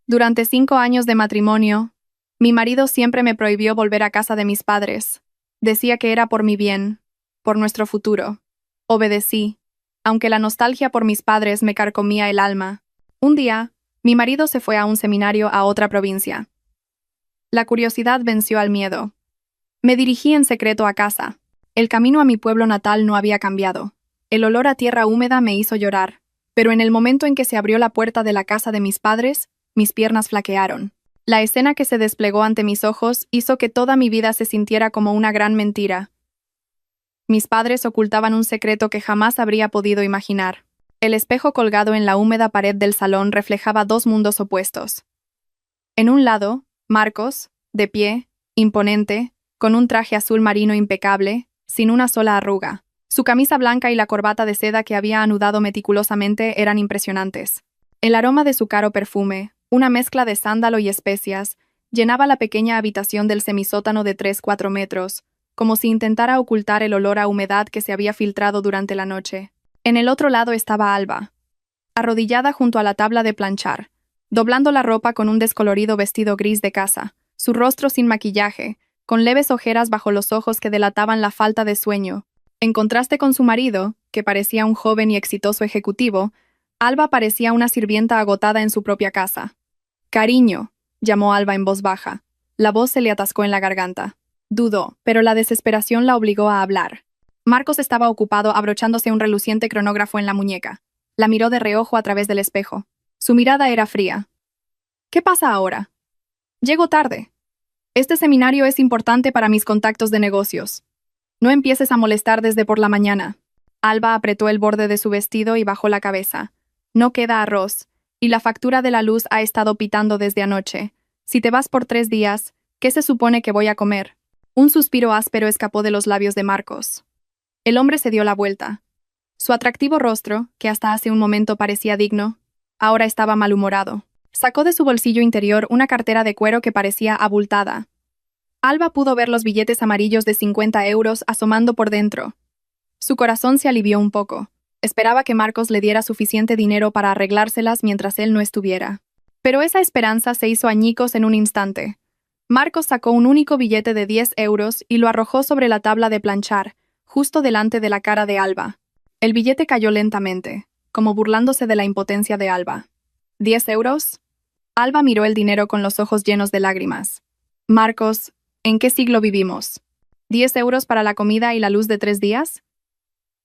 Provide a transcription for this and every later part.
Durante 5 años de matrimonio, mi marido siempre me prohibió volver a casa de mis padres. Decía que era por mi bien, por nuestro futuro. Obedecí, aunque la nostalgia por mis padres me carcomía el alma. Un día, mi marido se fue a un seminario a otra provincia. La curiosidad venció al miedo. Me dirigí en secreto a casa. El camino a mi pueblo natal no había cambiado. El olor a tierra húmeda me hizo llorar, pero en el momento en que se abrió la puerta de la casa de mis padres, mis piernas flaquearon. La escena que se desplegó ante mis ojos hizo que toda mi vida se sintiera como una gran mentira. Mis padres ocultaban un secreto que jamás habría podido imaginar. El espejo colgado en la húmeda pared del salón reflejaba dos mundos opuestos. En un lado, Marcos, de pie, imponente, con un traje azul marino impecable, sin una sola arruga. Su camisa blanca y la corbata de seda que había anudado meticulosamente eran impresionantes. El aroma de su caro perfume, una mezcla de sándalo y especias, llenaba la pequeña habitación del semisótano de 3-4 metros, como si intentara ocultar el olor a humedad que se había filtrado durante la noche. En el otro lado estaba Alba, arrodillada junto a la tabla de planchar, doblando la ropa con un descolorido vestido gris de casa, su rostro sin maquillaje, con leves ojeras bajo los ojos que delataban la falta de sueño. En contraste con su marido, que parecía un joven y exitoso ejecutivo, Alba parecía una sirvienta agotada en su propia casa. «Cariño», llamó Alba en voz baja. La voz se le atascó en la garganta. Dudó, pero la desesperación la obligó a hablar. Marcos estaba ocupado abrochándose un reluciente cronógrafo en la muñeca. La miró de reojo a través del espejo. Su mirada era fría. «¿Qué pasa ahora?» «Llego tarde. Este seminario es importante para mis contactos de negocios. No empieces a molestar desde por la mañana». Alba apretó el borde de su vestido y bajó la cabeza. «No queda arroz, y la factura de la luz ha estado pitando desde anoche. Si te vas por 3 días, ¿qué se supone que voy a comer?» Un suspiro áspero escapó de los labios de Marcos. El hombre se dio la vuelta. Su atractivo rostro, que hasta hace un momento parecía digno, ahora estaba malhumorado. Sacó de su bolsillo interior una cartera de cuero que parecía abultada. Alba pudo ver los billetes amarillos de 50 euros asomando por dentro. Su corazón se alivió un poco. Esperaba que Marcos le diera suficiente dinero para arreglárselas mientras él no estuviera. Pero esa esperanza se hizo añicos en un instante. Marcos sacó un único billete de 10 euros y lo arrojó sobre la tabla de planchar, justo delante de la cara de Alba. El billete cayó lentamente, como burlándose de la impotencia de Alba. ¿10 euros? Alba miró el dinero con los ojos llenos de lágrimas. Marcos, ¿en qué siglo vivimos? ¿10 euros para la comida y la luz de 3 días?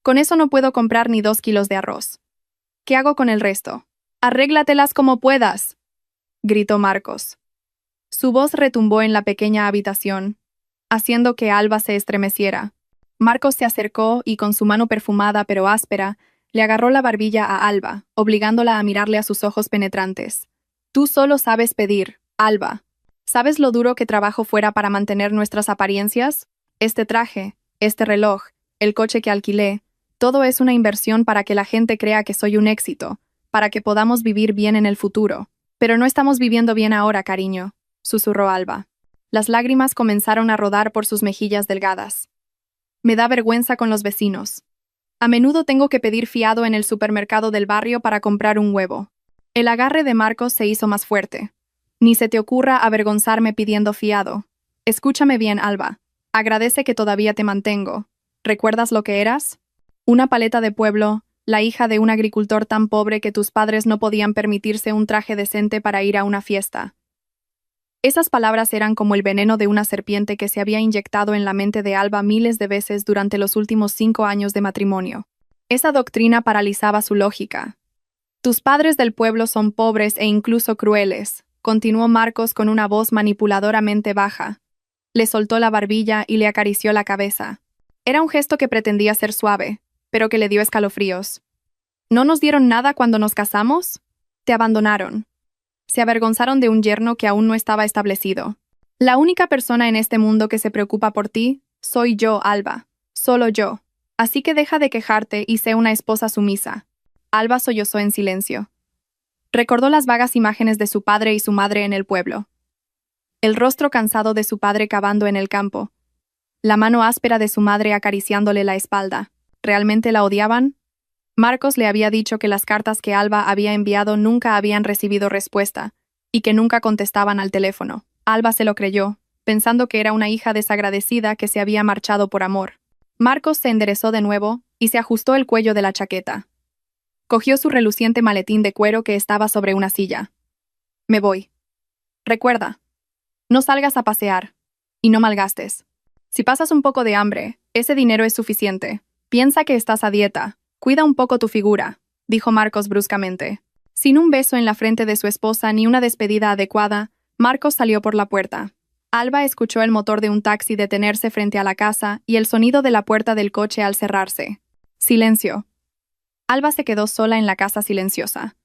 Con eso no puedo comprar ni 2 kilos de arroz. ¿Qué hago con el resto? ¡Arréglatelas como puedas!, gritó Marcos. Su voz retumbó en la pequeña habitación, haciendo que Alba se estremeciera. Marcos se acercó y con su mano perfumada pero áspera, le agarró la barbilla a Alba, obligándola a mirarle a sus ojos penetrantes. «Tú solo sabes pedir, Alba. ¿Sabes lo duro que trabajo fuera para mantener nuestras apariencias? Este traje, este reloj, el coche que alquilé, todo es una inversión para que la gente crea que soy un éxito, para que podamos vivir bien en el futuro. Pero no estamos viviendo bien ahora, cariño», susurró Alba. Las lágrimas comenzaron a rodar por sus mejillas delgadas. «Me da vergüenza con los vecinos. A menudo tengo que pedir fiado en el supermercado del barrio para comprar un huevo». El agarre de Marcos se hizo más fuerte. «Ni se te ocurra avergonzarme pidiendo fiado. Escúchame bien, Alba. Agradece que todavía te mantengo. ¿Recuerdas lo que eras? Una paleta de pueblo, la hija de un agricultor tan pobre que tus padres no podían permitirse un traje decente para ir a una fiesta». Esas palabras eran como el veneno de una serpiente que se había inyectado en la mente de Alba miles de veces durante los últimos 5 años de matrimonio. Esa doctrina paralizaba su lógica. «Tus padres del pueblo son pobres e incluso crueles», continuó Marcos con una voz manipuladoramente baja. Le soltó la barbilla y le acarició la cabeza. Era un gesto que pretendía ser suave, pero que le dio escalofríos. «¿No nos dieron nada cuando nos casamos? Te abandonaron. Se avergonzaron de un yerno que aún no estaba establecido. La única persona en este mundo que se preocupa por ti soy yo, Alba. Solo yo. Así que deja de quejarte y sé una esposa sumisa». Alba sollozó en silencio. Recordó las vagas imágenes de su padre y su madre en el pueblo. El rostro cansado de su padre cavando en el campo. La mano áspera de su madre acariciándole la espalda. ¿Realmente la odiaban? Marcos le había dicho que las cartas que Alba había enviado nunca habían recibido respuesta, y que nunca contestaban al teléfono. Alba se lo creyó, pensando que era una hija desagradecida que se había marchado por amor. Marcos se enderezó de nuevo y se ajustó el cuello de la chaqueta. Cogió su reluciente maletín de cuero que estaba sobre una silla. Me voy. Recuerda, no salgas a pasear y no malgastes. Si pasas un poco de hambre, ese dinero es suficiente. Piensa que estás a dieta. Cuida un poco tu figura, dijo Marcos bruscamente. Sin un beso en la frente de su esposa ni una despedida adecuada, Marcos salió por la puerta. Alba escuchó el motor de un taxi detenerse frente a la casa y el sonido de la puerta del coche al cerrarse. Silencio. Alba se quedó sola en la casa silenciosa.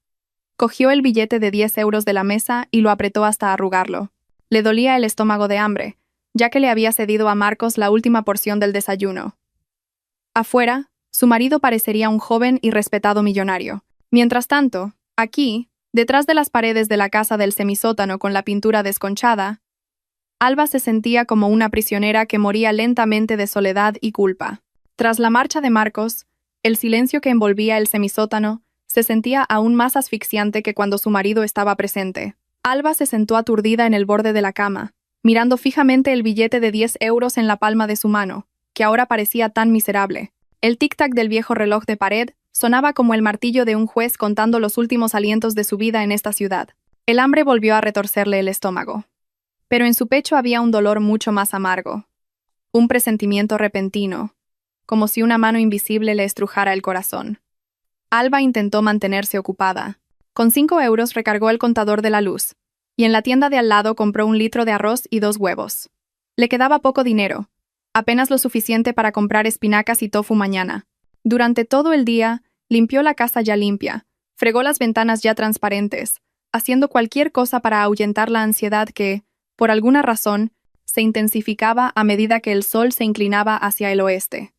Cogió el billete de 10 euros de la mesa y lo apretó hasta arrugarlo. Le dolía el estómago de hambre, ya que le había cedido a Marcos la última porción del desayuno. Afuera, su marido parecería un joven y respetado millonario. Mientras tanto, aquí, detrás de las paredes de la casa del semisótano con la pintura desconchada, Alba se sentía como una prisionera que moría lentamente de soledad y culpa. Tras la marcha de Marcos, el silencio que envolvía el semisótano se sentía aún más asfixiante que cuando su marido estaba presente. Alba se sentó aturdida en el borde de la cama, mirando fijamente el billete de 10 euros en la palma de su mano, que ahora parecía tan miserable. El tic-tac del viejo reloj de pared sonaba como el martillo de un juez contando los últimos alientos de su vida en esta ciudad. El hambre volvió a retorcerle el estómago. Pero en su pecho había un dolor mucho más amargo. Un presentimiento repentino, como si una mano invisible le estrujara el corazón. Alba intentó mantenerse ocupada. Con 5 euros recargó el contador de la luz, y en la tienda de al lado compró 1 litro de arroz y 2 huevos. Le quedaba poco dinero, apenas lo suficiente para comprar espinacas y tofu mañana. Durante todo el día, limpió la casa ya limpia, fregó las ventanas ya transparentes, haciendo cualquier cosa para ahuyentar la ansiedad que, por alguna razón, se intensificaba a medida que el sol se inclinaba hacia el oeste.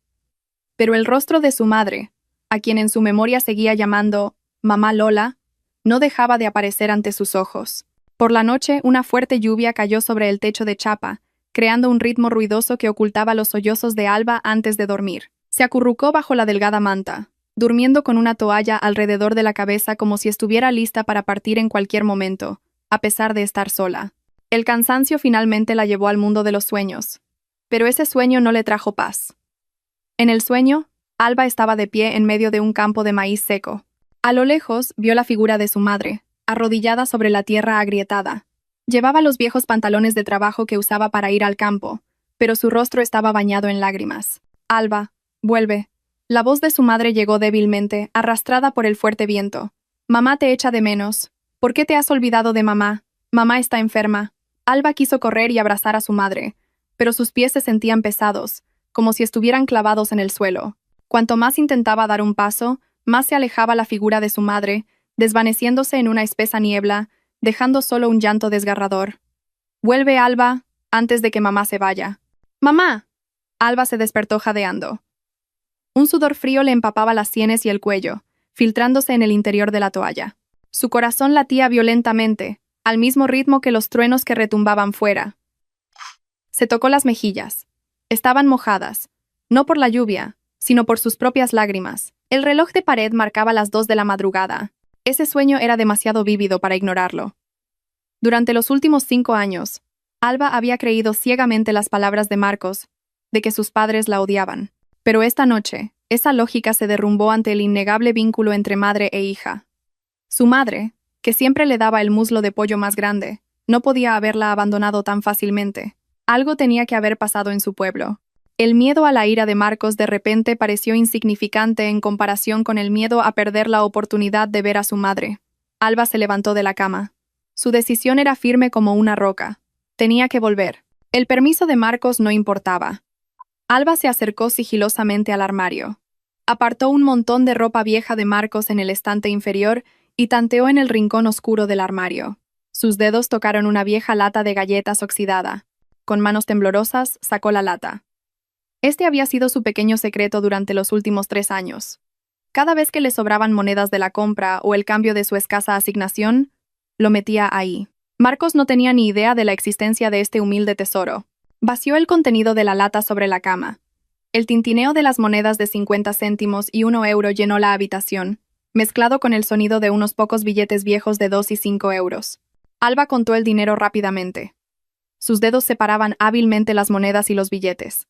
Pero el rostro de su madre, a quien en su memoria seguía llamando Mamá Lola, no dejaba de aparecer ante sus ojos. Por la noche, una fuerte lluvia cayó sobre el techo de chapa, creando un ritmo ruidoso que ocultaba los sollozos de Alba antes de dormir. Se acurrucó bajo la delgada manta, durmiendo con una toalla alrededor de la cabeza como si estuviera lista para partir en cualquier momento, a pesar de estar sola. El cansancio finalmente la llevó al mundo de los sueños, pero ese sueño no le trajo paz. En el sueño, Alba estaba de pie en medio de un campo de maíz seco. A lo lejos vio la figura de su madre, arrodillada sobre la tierra agrietada. Llevaba los viejos pantalones de trabajo que usaba para ir al campo, pero su rostro estaba bañado en lágrimas. Alba, vuelve. La voz de su madre llegó débilmente, arrastrada por el fuerte viento. Mamá te echa de menos. ¿Por qué te has olvidado de mamá? Mamá está enferma. Alba quiso correr y abrazar a su madre, pero sus pies se sentían pesados, como si estuvieran clavados en el suelo. Cuanto más intentaba dar un paso, más se alejaba la figura de su madre, desvaneciéndose en una espesa niebla, dejando solo un llanto desgarrador. «Vuelve, Alba, antes de que mamá se vaya». «¡Mamá!». Alba se despertó jadeando. Un sudor frío le empapaba las sienes y el cuello, filtrándose en el interior de la toalla. Su corazón latía violentamente, al mismo ritmo que los truenos que retumbaban fuera. Se tocó las mejillas. Estaban mojadas, no por la lluvia, sino por sus propias lágrimas. El reloj de pared marcaba las 2 de la madrugada. Ese sueño era demasiado vívido para ignorarlo. Durante los últimos 5 años, Alba había creído ciegamente las palabras de Marcos, de que sus padres la odiaban. Pero esta noche, esa lógica se derrumbó ante el innegable vínculo entre madre e hija. Su madre, que siempre le daba el muslo de pollo más grande, no podía haberla abandonado tan fácilmente. Algo tenía que haber pasado en su pueblo. El miedo a la ira de Marcos de repente pareció insignificante en comparación con el miedo a perder la oportunidad de ver a su madre. Alba se levantó de la cama. Su decisión era firme como una roca. Tenía que volver. El permiso de Marcos no importaba. Alba se acercó sigilosamente al armario. Apartó un montón de ropa vieja de Marcos en el estante inferior y tanteó en el rincón oscuro del armario. Sus dedos tocaron una vieja lata de galletas oxidada. Con manos temblorosas, sacó la lata. Este había sido su pequeño secreto durante los últimos 3 años. Cada vez que le sobraban monedas de la compra o el cambio de su escasa asignación, lo metía ahí. Marcos no tenía ni idea de la existencia de este humilde tesoro. Vació el contenido de la lata sobre la cama. El tintineo de las monedas de 50 céntimos y 1 euro llenó la habitación, mezclado con el sonido de unos pocos billetes viejos de 2 y 5 euros. Alba contó el dinero rápidamente. Sus dedos separaban hábilmente las monedas y los billetes.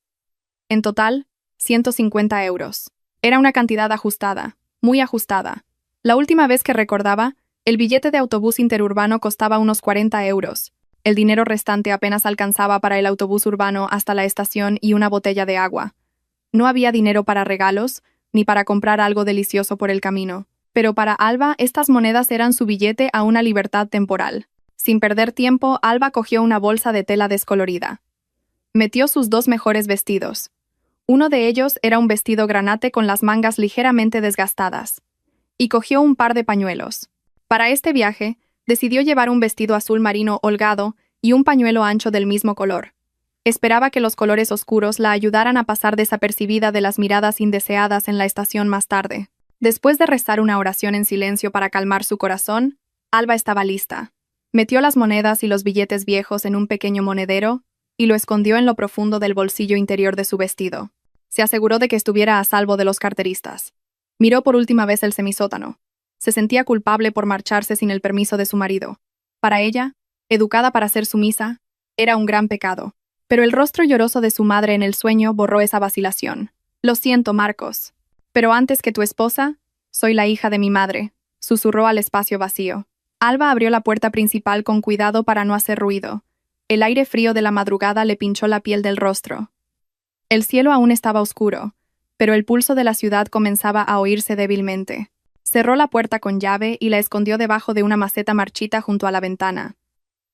En total, 150 euros. Era una cantidad ajustada, muy ajustada. La última vez que recordaba, el billete de autobús interurbano costaba unos 40 euros. El dinero restante apenas alcanzaba para el autobús urbano hasta la estación y una botella de agua. No había dinero para regalos, ni para comprar algo delicioso por el camino. Pero para Alba, estas monedas eran su billete a una libertad temporal. Sin perder tiempo, Alba cogió una bolsa de tela descolorida. Metió sus dos mejores vestidos. Uno de ellos era un vestido granate con las mangas ligeramente desgastadas. Y cogió un par de pañuelos. Para este viaje, decidió llevar un vestido azul marino holgado y un pañuelo ancho del mismo color. Esperaba que los colores oscuros la ayudaran a pasar desapercibida de las miradas indeseadas en la estación más tarde. Después de rezar una oración en silencio para calmar su corazón, Alba estaba lista. Metió las monedas y los billetes viejos en un pequeño monedero y lo escondió en lo profundo del bolsillo interior de su vestido. Se aseguró de que estuviera a salvo de los carteristas. Miró por última vez el semisótano. Se sentía culpable por marcharse sin el permiso de su marido. Para ella, educada para ser sumisa, era un gran pecado. Pero el rostro lloroso de su madre en el sueño borró esa vacilación. Lo siento, Marcos. Pero antes que tu esposa, soy la hija de mi madre, susurró al espacio vacío. Alba abrió la puerta principal con cuidado para no hacer ruido. El aire frío de la madrugada le pinchó la piel del rostro. El cielo aún estaba oscuro, pero el pulso de la ciudad comenzaba a oírse débilmente. Cerró la puerta con llave y la escondió debajo de una maceta marchita junto a la ventana.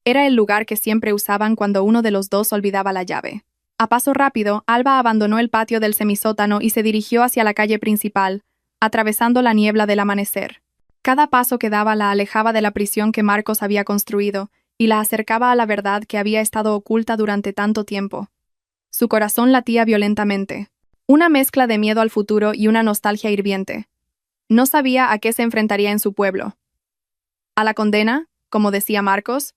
Era el lugar que siempre usaban cuando uno de los dos olvidaba la llave. A paso rápido, Alba abandonó el patio del semisótano y se dirigió hacia la calle principal, atravesando la niebla del amanecer. Cada paso que daba la alejaba de la prisión que Marcos había construido y la acercaba a la verdad que había estado oculta durante tanto tiempo. Su corazón latía violentamente. Una mezcla de miedo al futuro y una nostalgia hirviente. No sabía a qué se enfrentaría en su pueblo. ¿A la condena, como decía Marcos?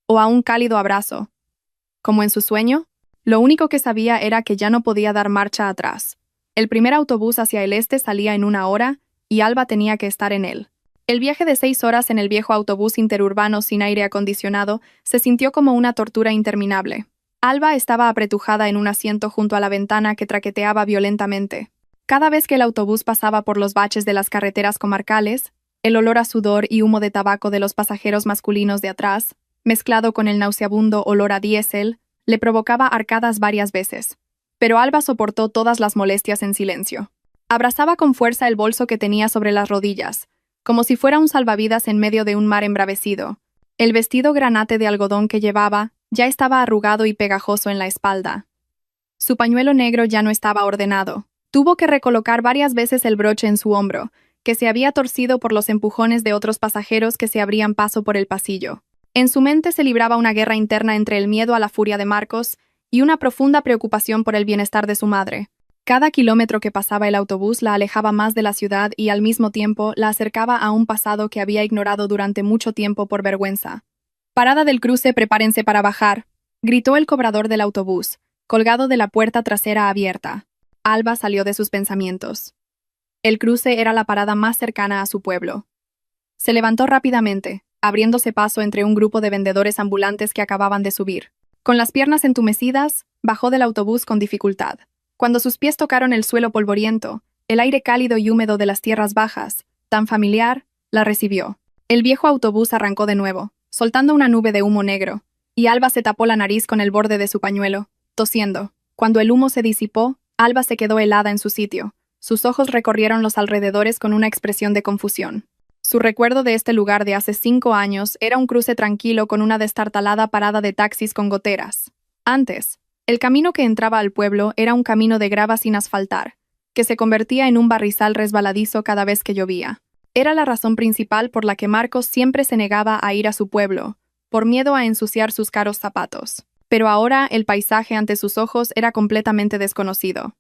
¿O a un cálido abrazo, como en su sueño? Lo único que sabía era que ya no podía dar marcha atrás. El primer autobús hacia el este salía en 1 hora, y Alba tenía que estar en él. El viaje de 6 horas en el viejo autobús interurbano sin aire acondicionado se sintió como una tortura interminable. Alba estaba apretujada en un asiento junto a la ventana que traqueteaba violentamente. Cada vez que el autobús pasaba por los baches de las carreteras comarcales, el olor a sudor y humo de tabaco de los pasajeros masculinos de atrás, mezclado con el nauseabundo olor a diésel, le provocaba arcadas varias veces. Pero Alba soportó todas las molestias en silencio. Abrazaba con fuerza el bolso que tenía sobre las rodillas, como si fuera un salvavidas en medio de un mar embravecido. El vestido granate de algodón que llevaba ya estaba arrugado y pegajoso en la espalda. Su pañuelo negro ya no estaba ordenado. Tuvo que recolocar varias veces el broche en su hombro, que se había torcido por los empujones de otros pasajeros que se abrían paso por el pasillo. En su mente se libraba una guerra interna entre el miedo a la furia de Marcos y una profunda preocupación por el bienestar de su madre. Cada kilómetro que pasaba el autobús la alejaba más de la ciudad y al mismo tiempo la acercaba a un pasado que había ignorado durante mucho tiempo por vergüenza. «Parada del cruce, prepárense para bajar», gritó el cobrador del autobús, colgado de la puerta trasera abierta. Alba salió de sus pensamientos. El cruce era la parada más cercana a su pueblo. Se levantó rápidamente, abriéndose paso entre un grupo de vendedores ambulantes que acababan de subir. Con las piernas entumecidas, bajó del autobús con dificultad. Cuando sus pies tocaron el suelo polvoriento, el aire cálido y húmedo de las tierras bajas, tan familiar, la recibió. El viejo autobús arrancó de nuevo, soltando una nube de humo negro, y Alba se tapó la nariz con el borde de su pañuelo, tosiendo. Cuando el humo se disipó, Alba se quedó helada en su sitio. Sus ojos recorrieron los alrededores con una expresión de confusión. Su recuerdo de este lugar de hace 5 años era un cruce tranquilo con una destartalada parada de taxis con goteras. Antes, el camino que entraba al pueblo era un camino de grava sin asfaltar, que se convertía en un barrizal resbaladizo cada vez que llovía. Era la razón principal por la que Marcos siempre se negaba a ir a su pueblo, por miedo a ensuciar sus caros zapatos. Pero ahora el paisaje ante sus ojos era completamente desconocido.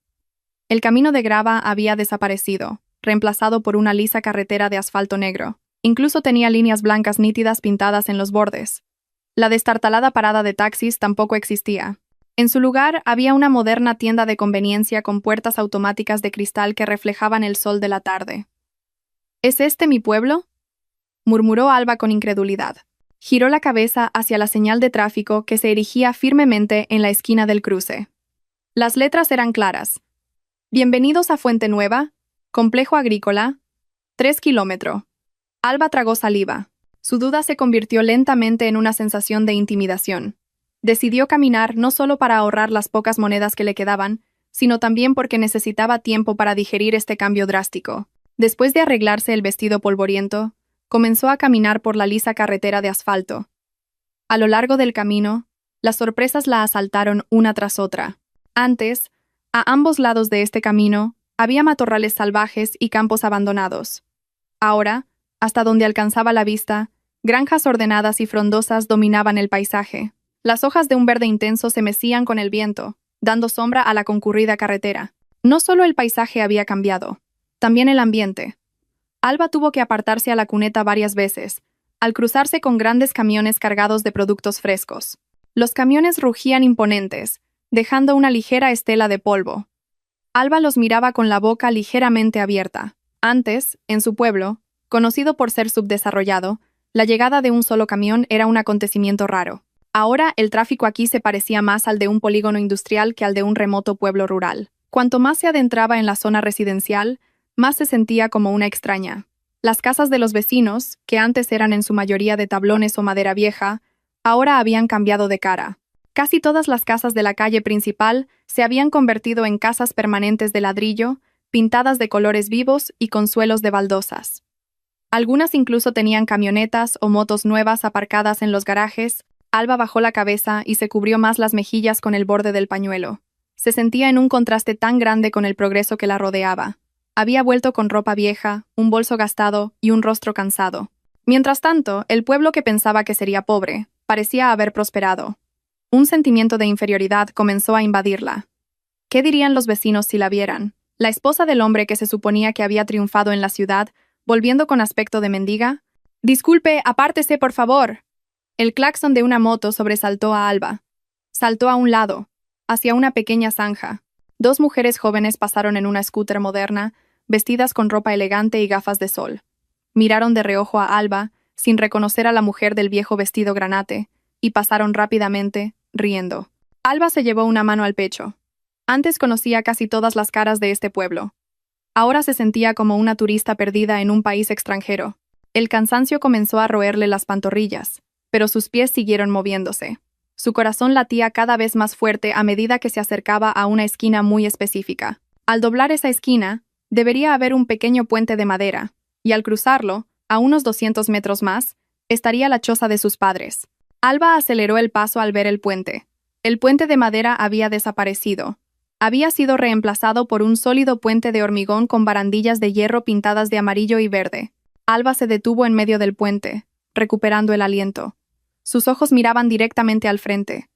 El camino de grava había desaparecido, reemplazado por una lisa carretera de asfalto negro. Incluso tenía líneas blancas nítidas pintadas en los bordes. La destartalada parada de taxis tampoco existía. En su lugar había una moderna tienda de conveniencia con puertas automáticas de cristal que reflejaban el sol de la tarde. ¿Es este mi pueblo?, murmuró Alba con incredulidad. Giró la cabeza hacia la señal de tráfico que se erigía firmemente en la esquina del cruce. Las letras eran claras. Bienvenidos a Fuente Nueva, complejo agrícola, 3 kilómetros. Alba tragó saliva. Su duda se convirtió lentamente en una sensación de intimidación. Decidió caminar no solo para ahorrar las pocas monedas que le quedaban, sino también porque necesitaba tiempo para digerir este cambio drástico. Después de arreglarse el vestido polvoriento, comenzó a caminar por la lisa carretera de asfalto. A lo largo del camino, las sorpresas la asaltaron una tras otra. Antes, a ambos lados de este camino, había matorrales salvajes y campos abandonados. Ahora, hasta donde alcanzaba la vista, granjas ordenadas y frondosas dominaban el paisaje. Las hojas de un verde intenso se mecían con el viento, dando sombra a la concurrida carretera. No solo el paisaje había cambiado, también el ambiente. Alba tuvo que apartarse a la cuneta varias veces, al cruzarse con grandes camiones cargados de productos frescos. Los camiones rugían imponentes, dejando una ligera estela de polvo. Alba los miraba con la boca ligeramente abierta. Antes, en su pueblo, conocido por ser subdesarrollado, la llegada de un solo camión era un acontecimiento raro. Ahora el tráfico aquí se parecía más al de un polígono industrial que al de un remoto pueblo rural. Cuanto más se adentraba en la zona residencial, más se sentía como una extraña. Las casas de los vecinos, que antes eran en su mayoría de tablones o madera vieja, ahora habían cambiado de cara. Casi todas las casas de la calle principal se habían convertido en casas permanentes de ladrillo, pintadas de colores vivos y con suelos de baldosas. Algunas incluso tenían camionetas o motos nuevas aparcadas en los garajes. Alba bajó la cabeza y se cubrió más las mejillas con el borde del pañuelo. Se sentía en un contraste tan grande con el progreso que la rodeaba. Había vuelto con ropa vieja, un bolso gastado y un rostro cansado. Mientras tanto, el pueblo que pensaba que sería pobre, parecía haber prosperado. Un sentimiento de inferioridad comenzó a invadirla. ¿Qué dirían los vecinos si la vieran? La esposa del hombre que se suponía que había triunfado en la ciudad, volviendo con aspecto de mendiga. «Disculpe, apártese, por favor». El claxon de una moto sobresaltó a Alba. Saltó a un lado, hacia una pequeña zanja. Dos mujeres jóvenes pasaron en una scooter moderna, vestidas con ropa elegante y gafas de sol. Miraron de reojo a Alba, sin reconocer a la mujer del viejo vestido granate, y pasaron rápidamente, riendo. Alba se llevó una mano al pecho. Antes conocía casi todas las caras de este pueblo. Ahora se sentía como una turista perdida en un país extranjero. El cansancio comenzó a roerle las pantorrillas, pero sus pies siguieron moviéndose. Su corazón latía cada vez más fuerte a medida que se acercaba a una esquina muy específica. Al doblar esa esquina, debería haber un pequeño puente de madera, y al cruzarlo, a unos 200 metros más, estaría la choza de sus padres. Alba aceleró el paso al ver el puente. El puente de madera había desaparecido. Había sido reemplazado por un sólido puente de hormigón con barandillas de hierro pintadas de amarillo y verde. Alba se detuvo en medio del puente, recuperando el aliento. Sus ojos miraban directamente al frente,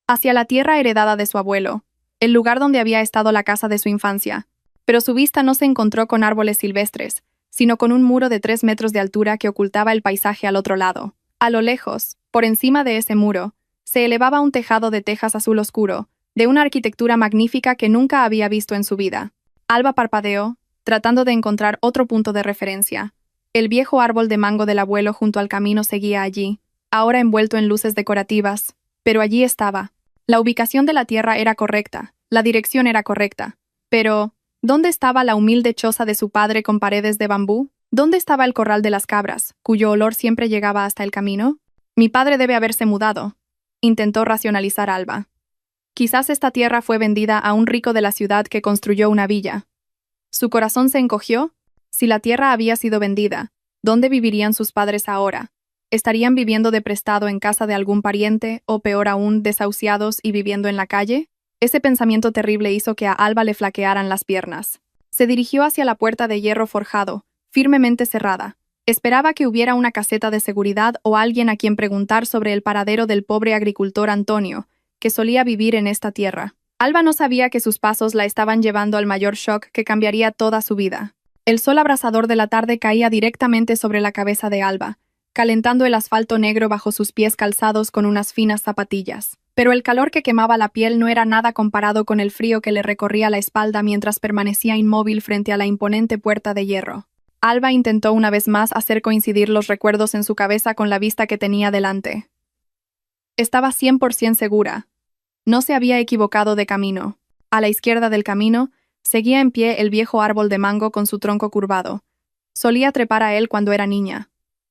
hacia la tierra heredada de su abuelo, el lugar donde había estado la casa de su infancia. Pero su vista no se encontró con árboles silvestres, sino con un muro de 3 metros de altura que ocultaba el paisaje al otro lado. A lo lejos, por encima de ese muro, se elevaba un tejado de tejas azul oscuro, de una arquitectura magnífica que nunca había visto en su vida. Alba parpadeó, tratando de encontrar otro punto de referencia. El viejo árbol de mango del abuelo junto al camino seguía allí, ahora envuelto en luces decorativas, pero allí estaba. La ubicación de la tierra era correcta, la dirección era correcta. Pero, ¿dónde estaba la humilde choza de su padre con paredes de bambú? ¿Dónde estaba el corral de las cabras, cuyo olor siempre llegaba hasta el camino? Mi padre debe haberse mudado, intentó racionalizar Alba. Quizás esta tierra fue vendida a un rico de la ciudad que construyó una villa. Su corazón se encogió. Si la tierra había sido vendida, ¿dónde vivirían sus padres ahora? ¿Estarían viviendo de prestado en casa de algún pariente, o peor aún, desahuciados y viviendo en la calle? Ese pensamiento terrible hizo que a Alba le flaquearan las piernas. Se dirigió hacia la puerta de hierro forjado, firmemente cerrada. Esperaba que hubiera una caseta de seguridad o alguien a quien preguntar sobre el paradero del pobre agricultor Antonio, que solía vivir en esta tierra. Alba no sabía que sus pasos la estaban llevando al mayor shock que cambiaría toda su vida. El sol abrasador de la tarde caía directamente sobre la cabeza de Alba, calentando el asfalto negro bajo sus pies calzados con unas finas zapatillas. Pero el calor que quemaba la piel no era nada comparado con el frío que le recorría la espalda mientras permanecía inmóvil frente a la imponente puerta de hierro. Alba intentó una vez más hacer coincidir los recuerdos en su cabeza con la vista que tenía delante. Estaba 100% segura. No se había equivocado de camino. A la izquierda del camino, seguía en pie el viejo árbol de mango con su tronco curvado. Solía trepar a él cuando era niña.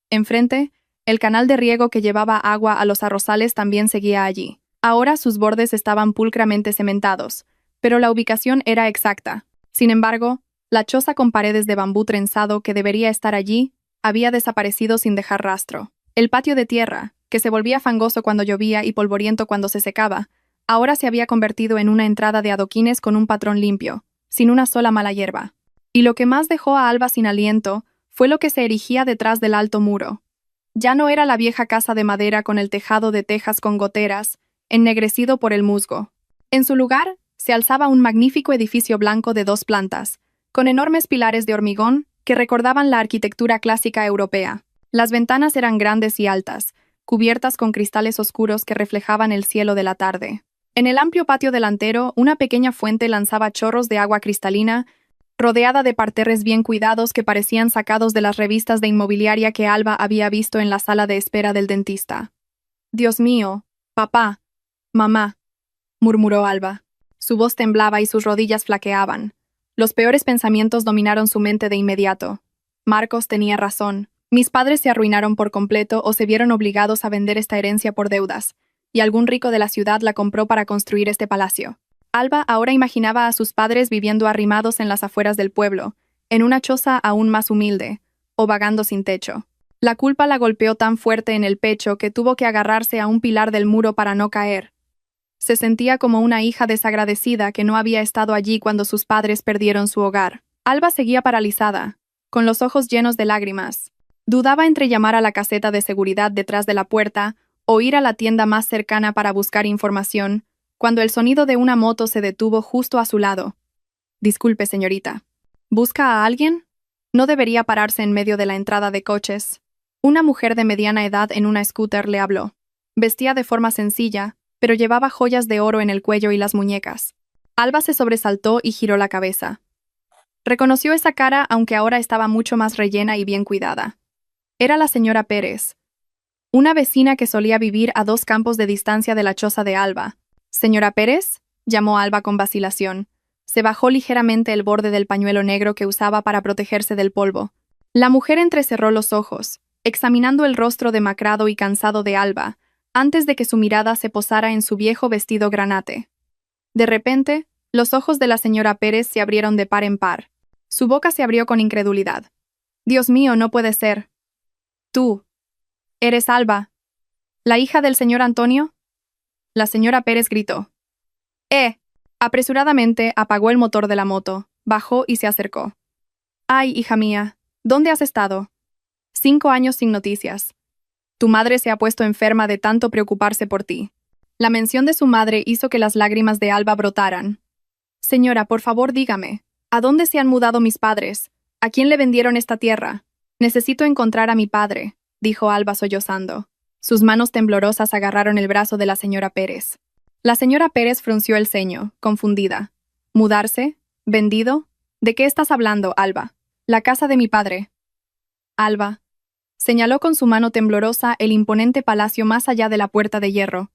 Enfrente, el canal de riego que llevaba agua a los arrozales también seguía allí. Ahora sus bordes estaban pulcramente cementados, pero la ubicación era exacta. Sin embargo, la choza con paredes de bambú trenzado que debería estar allí había desaparecido sin dejar rastro. El patio de tierra, que se volvía fangoso cuando llovía y polvoriento cuando se secaba, ahora se había convertido en una entrada de adoquines con un patrón limpio, sin una sola mala hierba. Y lo que más dejó a Alba sin aliento fue lo que se erigía detrás del alto muro. Ya no era la vieja casa de madera con el tejado de tejas con goteras, ennegrecido por el musgo. En su lugar, se alzaba un magnífico edificio blanco de 2 plantas, con enormes pilares de hormigón que recordaban la arquitectura clásica europea. Las ventanas eran grandes y altas, cubiertas con cristales oscuros que reflejaban el cielo de la tarde. En el amplio patio delantero, una pequeña fuente lanzaba chorros de agua cristalina, rodeada de parterres bien cuidados que parecían sacados de las revistas de inmobiliaria que Alba había visto en la sala de espera del dentista. «Dios mío, papá, mamá», murmuró Alba. Su voz temblaba y sus rodillas flaqueaban. Los peores pensamientos dominaron su mente de inmediato. Marcos tenía razón. Mis padres se arruinaron por completo o se vieron obligados a vender esta herencia por deudas, y algún rico de la ciudad la compró para construir este palacio. Alba ahora imaginaba a sus padres viviendo arrimados en las afueras del pueblo, en una choza aún más humilde, o vagando sin techo. La culpa la golpeó tan fuerte en el pecho que tuvo que agarrarse a un pilar del muro para no caer. Se sentía como una hija desagradecida que no había estado allí cuando sus padres perdieron su hogar. Alba seguía paralizada, con los ojos llenos de lágrimas. Dudaba entre llamar a la caseta de seguridad detrás de la puerta o ir a la tienda más cercana para buscar información, cuando el sonido de una moto se detuvo justo a su lado. «Disculpe, señorita. ¿Busca a alguien?» No debería pararse en medio de la entrada de coches. Una mujer de mediana edad en una scooter le habló. Vestía de forma sencilla, pero llevaba joyas de oro en el cuello y las muñecas. Alba se sobresaltó y giró la cabeza. Reconoció esa cara, aunque ahora estaba mucho más rellena y bien cuidada. Era la señora Pérez, una vecina que solía vivir a 2 campos de distancia de la choza de Alba. «¿Señora Pérez?», llamó Alba con vacilación. Se bajó ligeramente el borde del pañuelo negro que usaba para protegerse del polvo. La mujer entrecerró los ojos, examinando el rostro demacrado y cansado de Alba, antes de que su mirada se posara en su viejo vestido granate. De repente, los ojos de la señora Pérez se abrieron de par en par. Su boca se abrió con incredulidad. «Dios mío, no puede ser. Tú. ¿Eres Alba? ¿La hija del señor Antonio?». La señora Pérez gritó. Apresuradamente apagó el motor de la moto, bajó y se acercó. «Ay, hija mía, ¿dónde has estado?». «5 años sin noticias. Tu madre se ha puesto enferma de tanto preocuparse por ti». La mención de su madre hizo que las lágrimas de Alba brotaran. «Señora, por favor, dígame, ¿a dónde se han mudado mis padres? ¿A quién le vendieron esta tierra? Necesito encontrar a mi padre», dijo Alba sollozando. Sus manos temblorosas agarraron el brazo de la señora Pérez. La señora Pérez frunció el ceño, confundida. «¿Mudarse? ¿Vendido? ¿De qué estás hablando, Alba?» «La casa de mi padre». Alba señaló con su mano temblorosa el imponente palacio más allá de la puerta de hierro.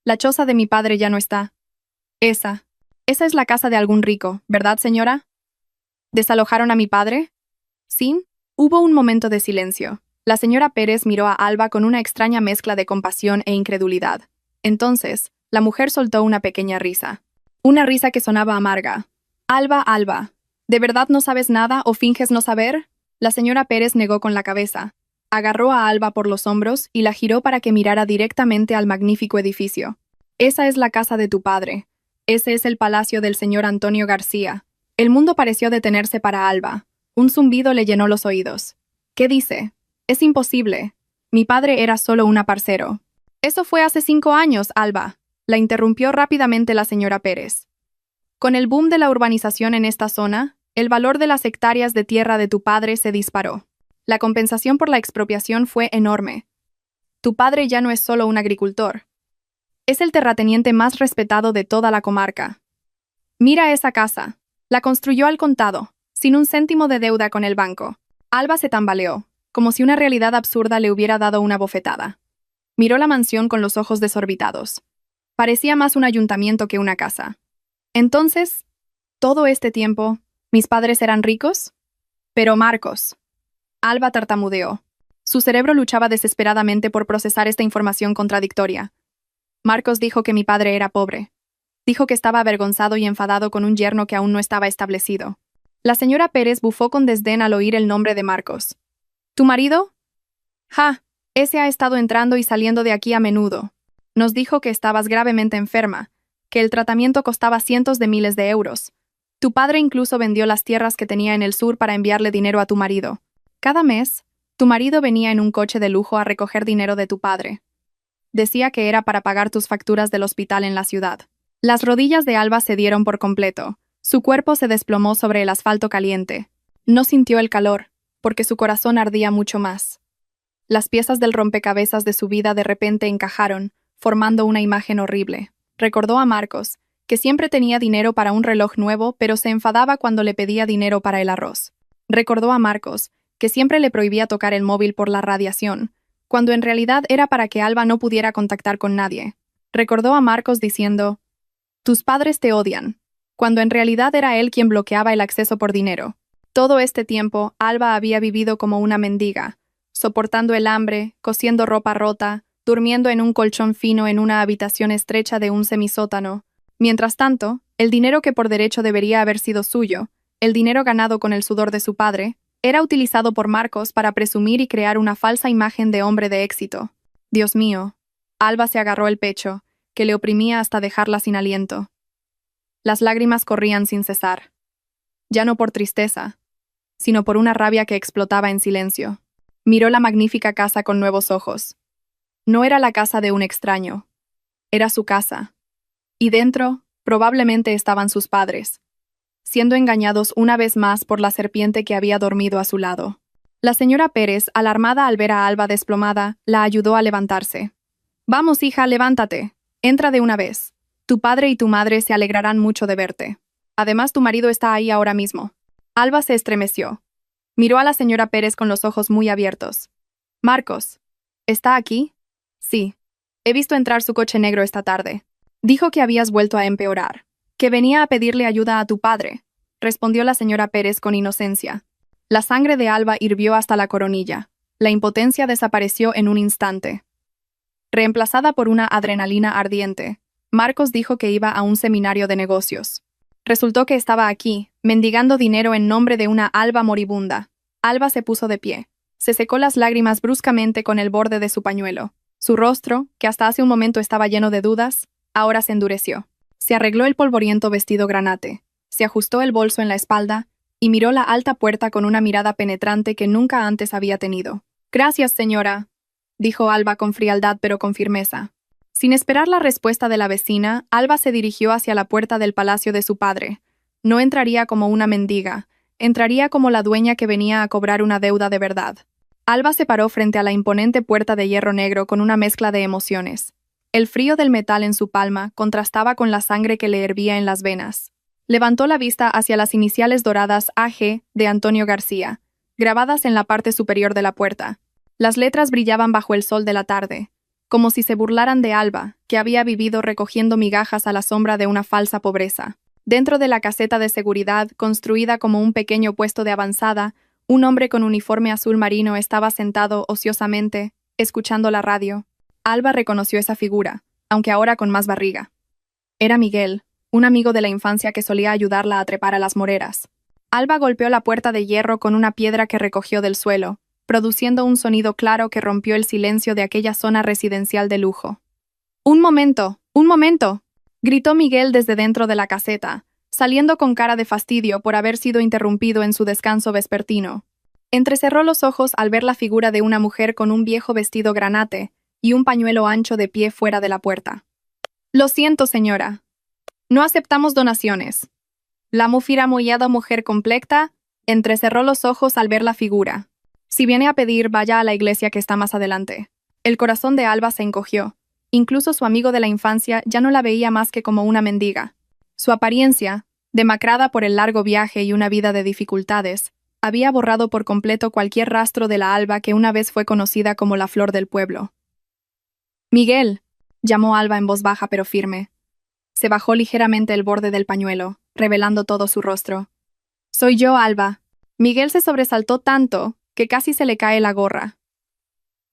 «La choza de mi padre ya no está». Esa es la casa de algún rico, ¿verdad, señora?» «¿Desalojaron a mi padre?» «Sí». Hubo un momento de silencio. La señora Pérez miró a Alba con una extraña mezcla de compasión e incredulidad. Entonces, la mujer soltó una pequeña risa. Una risa que sonaba amarga. «Alba, Alba, ¿de verdad no sabes nada o finges no saber?». La señora Pérez negó con la cabeza. Agarró a Alba por los hombros y la giró para que mirara directamente al magnífico edificio. «Esa es la casa de tu padre. Ese es el palacio del señor Antonio García». El mundo pareció detenerse para Alba. Un zumbido le llenó los oídos. «¿Qué dice? Es imposible. Mi padre era solo un aparcero». «Eso fue hace 5 años, Alba», la interrumpió rápidamente la señora Pérez. «Con el boom de la urbanización en esta zona, el valor de las hectáreas de tierra de tu padre se disparó. La compensación por la expropiación fue enorme. Tu padre ya no es solo un agricultor. Es el terrateniente más respetado de toda la comarca. Mira esa casa. La construyó al contado, sin un céntimo de deuda con el banco. Alba se tambaleó, como si una realidad absurda le hubiera dado una bofetada. Miró la mansión con los ojos desorbitados. Parecía más un ayuntamiento que una casa. Entonces, todo este tiempo, ¿mis padres eran ricos? Pero Marcos. Alba tartamudeó. Su cerebro luchaba desesperadamente por procesar esta información contradictoria. Marcos dijo que mi padre era pobre. Dijo que estaba avergonzado y enfadado con un yerno que aún no estaba establecido. La señora Pérez bufó con desdén al oír el nombre de Marcos. ¿Tu marido? Ja, ese ha estado entrando y saliendo de aquí a menudo. Nos dijo que estabas gravemente enferma, que el tratamiento costaba cientos de miles de euros. Tu padre incluso vendió las tierras que tenía en el sur para enviarle dinero a tu marido. Cada mes, tu marido venía en un coche de lujo a recoger dinero de tu padre. Decía que era para pagar tus facturas del hospital en la ciudad. Las rodillas de Alba cedieron por completo. Su cuerpo se desplomó sobre el asfalto caliente. No sintió el calor, porque su corazón ardía mucho más. Las piezas del rompecabezas de su vida de repente encajaron, formando una imagen horrible. Recordó a Marcos, que siempre tenía dinero para un reloj nuevo, pero se enfadaba cuando le pedía dinero para el arroz. Recordó a Marcos, que siempre le prohibía tocar el móvil por la radiación, cuando en realidad era para que Alba no pudiera contactar con nadie. Recordó a Marcos diciendo, «Tus padres te odian», cuando en realidad era él quien bloqueaba el acceso por dinero. Todo este tiempo, Alba había vivido como una mendiga, soportando el hambre, cosiendo ropa rota, durmiendo en un colchón fino en una habitación estrecha de un semisótano. Mientras tanto, el dinero que por derecho debería haber sido suyo, el dinero ganado con el sudor de su padre, era utilizado por Marcos para presumir y crear una falsa imagen de hombre de éxito. Dios mío. Alba se agarró el pecho, que le oprimía hasta dejarla sin aliento. Las lágrimas corrían sin cesar. Ya no por tristeza, sino por una rabia que explotaba en silencio. Miró la magnífica casa con nuevos ojos. No era la casa de un extraño. Era su casa. Y dentro, probablemente estaban sus padres, siendo engañados una vez más por la serpiente que había dormido a su lado. La señora Pérez, alarmada al ver a Alba desplomada, la ayudó a levantarse. «Vamos, hija, levántate. Entra de una vez. Tu padre y tu madre se alegrarán mucho de verte. Además, tu marido está ahí ahora mismo». Alba se estremeció. Miró a la señora Pérez con los ojos muy abiertos. «Marcos, ¿está aquí?» «Sí. He visto entrar su coche negro esta tarde. Dijo que habías vuelto a empeorar, que venía a pedirle ayuda a tu padre», respondió la señora Pérez con inocencia. La sangre de Alba hirvió hasta la coronilla. La impotencia desapareció en un instante. Reemplazada por una adrenalina ardiente, Marcos dijo que iba a un seminario de negocios. Resultó que estaba aquí, mendigando dinero en nombre de una Alba moribunda. Alba se puso de pie. Se secó las lágrimas bruscamente con el borde de su pañuelo. Su rostro, que hasta hace un momento estaba lleno de dudas, ahora se endureció. Se arregló el polvoriento vestido granate, se ajustó el bolso en la espalda y miró la alta puerta con una mirada penetrante que nunca antes había tenido. «Gracias, señora», dijo Alba con frialdad pero con firmeza. Sin esperar la respuesta de la vecina, Alba se dirigió hacia la puerta del palacio de su padre. No entraría como una mendiga, entraría como la dueña que venía a cobrar una deuda de verdad. Alba se paró frente a la imponente puerta de hierro negro con una mezcla de emociones. El frío del metal en su palma contrastaba con la sangre que le hervía en las venas. Levantó la vista hacia las iniciales doradas AG de Antonio García, grabadas en la parte superior de la puerta. Las letras brillaban bajo el sol de la tarde, como si se burlaran de Alba, que había vivido recogiendo migajas a la sombra de una falsa pobreza. Dentro de la caseta de seguridad, construida como un pequeño puesto de avanzada, un hombre con uniforme azul marino estaba sentado ociosamente, escuchando la radio. Alba reconoció esa figura, aunque ahora con más barriga. Era Miguel, un amigo de la infancia que solía ayudarla a trepar a las moreras. Alba golpeó la puerta de hierro con una piedra que recogió del suelo, produciendo un sonido claro que rompió el silencio de aquella zona residencial de lujo. «¡Un momento! ¡Un momento!», gritó Miguel desde dentro de la caseta, saliendo con cara de fastidio por haber sido interrumpido en su descanso vespertino. Entrecerró los ojos al ver la figura de una mujer con un viejo vestido granate y un pañuelo ancho de pie fuera de la puerta. «Lo siento, señora. No aceptamos donaciones». La mufiramollada mujer completa entrecerró los ojos al ver la figura. «Si viene a pedir, vaya a la iglesia que está más adelante». El corazón de Alba se encogió. Incluso su amigo de la infancia ya no la veía más que como una mendiga. Su apariencia, demacrada por el largo viaje y una vida de dificultades, Había borrado por completo cualquier rastro de la Alba que una vez fue conocida como la flor del pueblo. «Miguel», llamó Alba en voz baja pero firme. Se bajó ligeramente el borde del pañuelo, revelando todo su rostro. «Soy yo, Alba». Miguel se sobresaltó tanto que casi se le cae la gorra.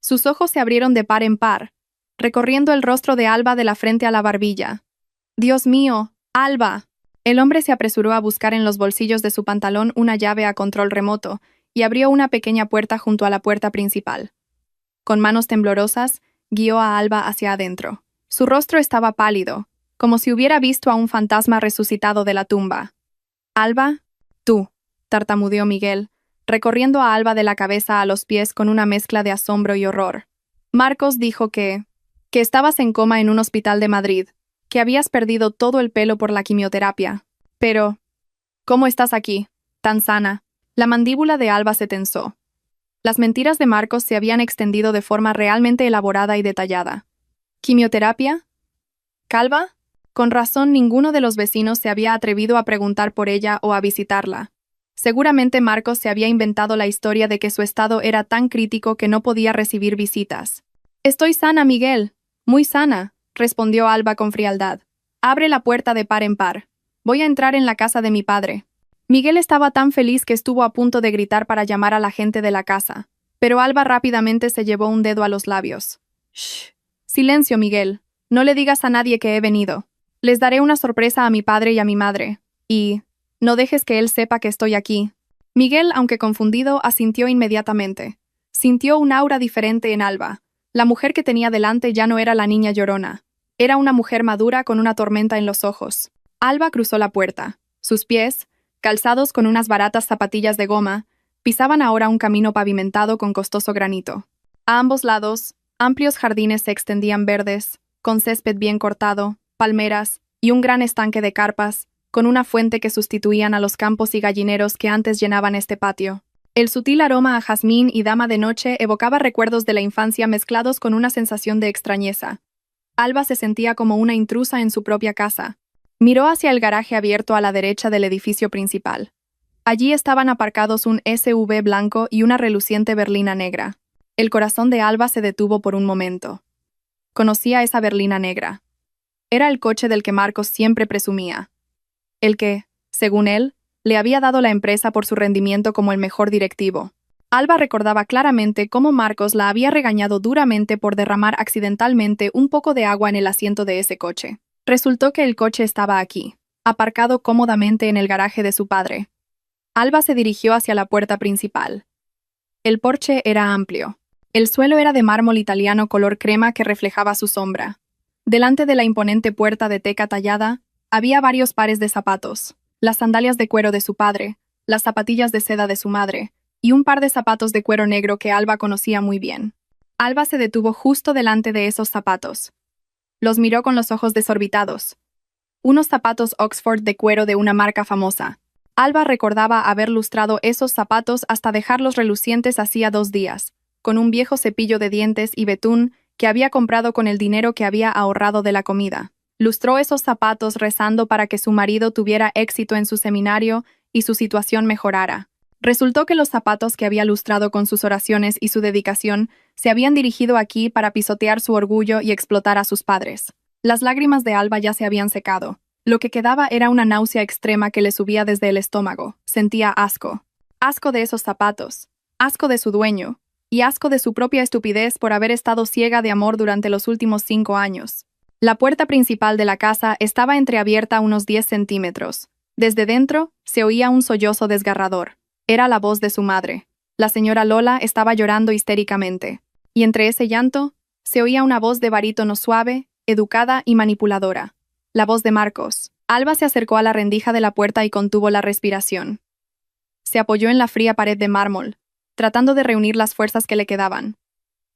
Sus ojos se abrieron de par en par, recorriendo el rostro de Alba de la frente a la barbilla. «Dios mío, Alba». El hombre se apresuró a buscar en los bolsillos de su pantalón una llave a control remoto y abrió una pequeña puerta junto a la puerta principal. Con manos temblorosas, guió a Alba hacia adentro. Su rostro estaba pálido, como si hubiera visto a un fantasma resucitado de la tumba. «Alba, tú», tartamudeó Miguel, recorriendo a Alba de la cabeza a los pies con una mezcla de asombro y horror. «Marcos dijo que estabas en coma en un hospital de Madrid, que habías perdido todo el pelo por la quimioterapia. Pero, ¿cómo estás aquí, tan sana?» La mandíbula de Alba se tensó. Las mentiras de Marcos se habían extendido de forma realmente elaborada y detallada. ¿Quimioterapia? ¿Calva? Con razón, ninguno de los vecinos se había atrevido a preguntar por ella o a visitarla. Seguramente Marcos se había inventado la historia de que su estado era tan crítico que no podía recibir visitas. «Estoy sana, Miguel. Muy sana», respondió Alba con frialdad. «Abre la puerta de par en par. Voy a entrar en la casa de mi padre». Miguel estaba tan feliz que estuvo a punto de gritar para llamar a la gente de la casa, pero Alba rápidamente se llevó un dedo a los labios. «Shh. Silencio, Miguel. No le digas a nadie que he venido. Les daré una sorpresa a mi padre y a mi madre. Y no dejes que él sepa que estoy aquí». Miguel, aunque confundido, asintió inmediatamente. Sintió un aura diferente en Alba. La mujer que tenía delante ya no era la niña llorona. Era una mujer madura con una tormenta en los ojos. Alba cruzó la puerta. Sus pies, calzados con unas baratas zapatillas de goma, pisaban ahora un camino pavimentado con costoso granito. A ambos lados, amplios jardines se extendían verdes, con césped bien cortado, palmeras y un gran estanque de carpas, con una fuente que sustituían a los campos y gallineros que antes llenaban este patio. El sutil aroma a jazmín y dama de noche evocaba recuerdos de la infancia mezclados con una sensación de extrañeza. Alba se sentía como una intrusa en su propia casa. Miró hacia el garaje abierto a la derecha del edificio principal. Allí estaban aparcados un SUV blanco y una reluciente berlina negra. El corazón de Alba se detuvo por un momento. Conocía esa berlina negra. Era el coche del que Marcos siempre presumía. El que, según él, le había dado la empresa por su rendimiento como el mejor directivo. Alba recordaba claramente cómo Marcos la había regañado duramente por derramar accidentalmente un poco de agua en el asiento de ese coche. Resultó que el coche estaba aquí, aparcado cómodamente en el garaje de su padre. Alba se dirigió hacia la puerta principal. El porche era amplio. El suelo era de mármol italiano color crema que reflejaba su sombra. Delante de la imponente puerta de teca tallada, había varios pares de zapatos, las sandalias de cuero de su padre, las zapatillas de seda de su madre, y un par de zapatos de cuero negro que Alba conocía muy bien. Alba se detuvo justo delante de esos zapatos. Los miró con los ojos desorbitados. Unos zapatos Oxford de cuero de una marca famosa. Alba recordaba haber lustrado esos zapatos hasta dejarlos relucientes hacía 2 días, con un viejo cepillo de dientes y betún que había comprado con el dinero que había ahorrado de la comida. Lustró esos zapatos rezando para que su marido tuviera éxito en su seminario y su situación mejorara. Resultó que los zapatos que había lustrado con sus oraciones y su dedicación se habían dirigido aquí para pisotear su orgullo y explotar a sus padres. Las lágrimas de Alba ya se habían secado. Lo que quedaba era una náusea extrema que le subía desde el estómago. Sentía asco. Asco de esos zapatos. Asco de su dueño. Y asco de su propia estupidez por haber estado ciega de amor durante los últimos 5 años. La puerta principal de la casa estaba entreabierta unos 10 centímetros. Desde dentro se oía un sollozo desgarrador. Era la voz de su madre. La señora Lola estaba llorando histéricamente. Y entre ese llanto, se oía una voz de barítono suave, educada y manipuladora. La voz de Marcos. Alba se acercó a la rendija de la puerta y contuvo la respiración. Se apoyó en la fría pared de mármol, tratando de reunir las fuerzas que le quedaban.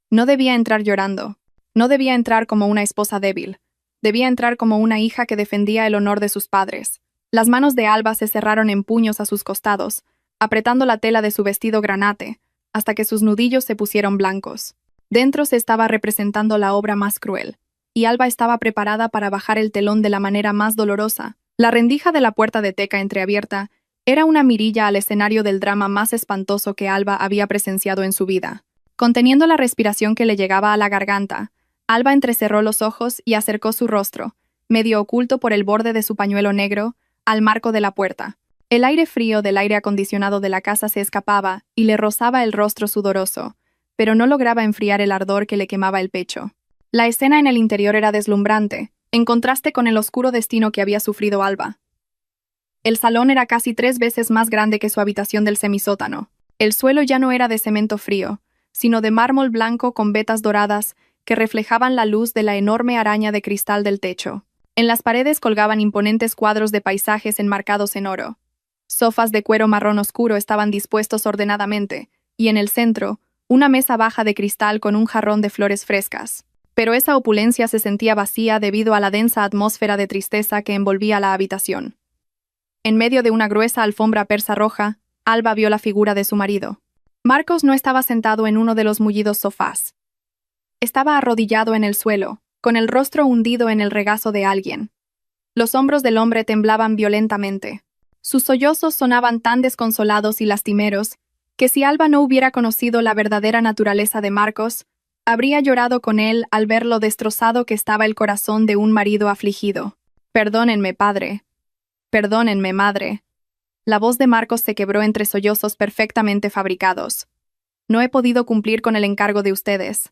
No debía entrar llorando. No debía entrar como una esposa débil. Debía entrar como una hija que defendía el honor de sus padres. Las manos de Alba se cerraron en puños a sus costados, apretando la tela de su vestido granate, hasta que sus nudillos se pusieron blancos. Dentro se estaba representando la obra más cruel, y Alba estaba preparada para bajar el telón de la manera más dolorosa. La rendija de la puerta de teca entreabierta Era una mirilla al escenario del drama más espantoso que Alba había presenciado en su vida. Conteniendo la respiración que le llegaba a la garganta, Alba entrecerró los ojos y acercó su rostro, medio oculto por el borde de su pañuelo negro, al marco de la puerta. El aire frío del aire acondicionado de la casa se escapaba y le rozaba el rostro sudoroso, pero no lograba enfriar el ardor que le quemaba el pecho. La escena en el interior era deslumbrante, en contraste con el oscuro destino que había sufrido Alba. El salón era casi 3 veces más grande que su habitación del semisótano. El suelo ya no era de cemento frío, sino de mármol blanco con vetas doradas que reflejaban la luz de la enorme araña de cristal del techo. En las paredes colgaban imponentes cuadros de paisajes enmarcados en oro. Sofás de cuero marrón oscuro estaban dispuestos ordenadamente, y en el centro, una mesa baja de cristal con un jarrón de flores frescas. Pero esa opulencia se sentía vacía debido a la densa atmósfera de tristeza que envolvía la habitación. En medio de una gruesa alfombra persa roja, Alba vio la figura de su marido. Marcos no estaba sentado en uno de los mullidos sofás. Estaba arrodillado en el suelo, con el rostro hundido en el regazo de alguien. Los hombros del hombre temblaban violentamente. Sus sollozos sonaban tan desconsolados y lastimeros que si Alba no hubiera conocido la verdadera naturaleza de Marcos, habría llorado con él al ver lo destrozado que estaba el corazón de un marido afligido. «Perdónenme, padre. Perdónenme, madre». La voz de Marcos se quebró entre sollozos perfectamente fabricados. «No he podido cumplir con el encargo de ustedes.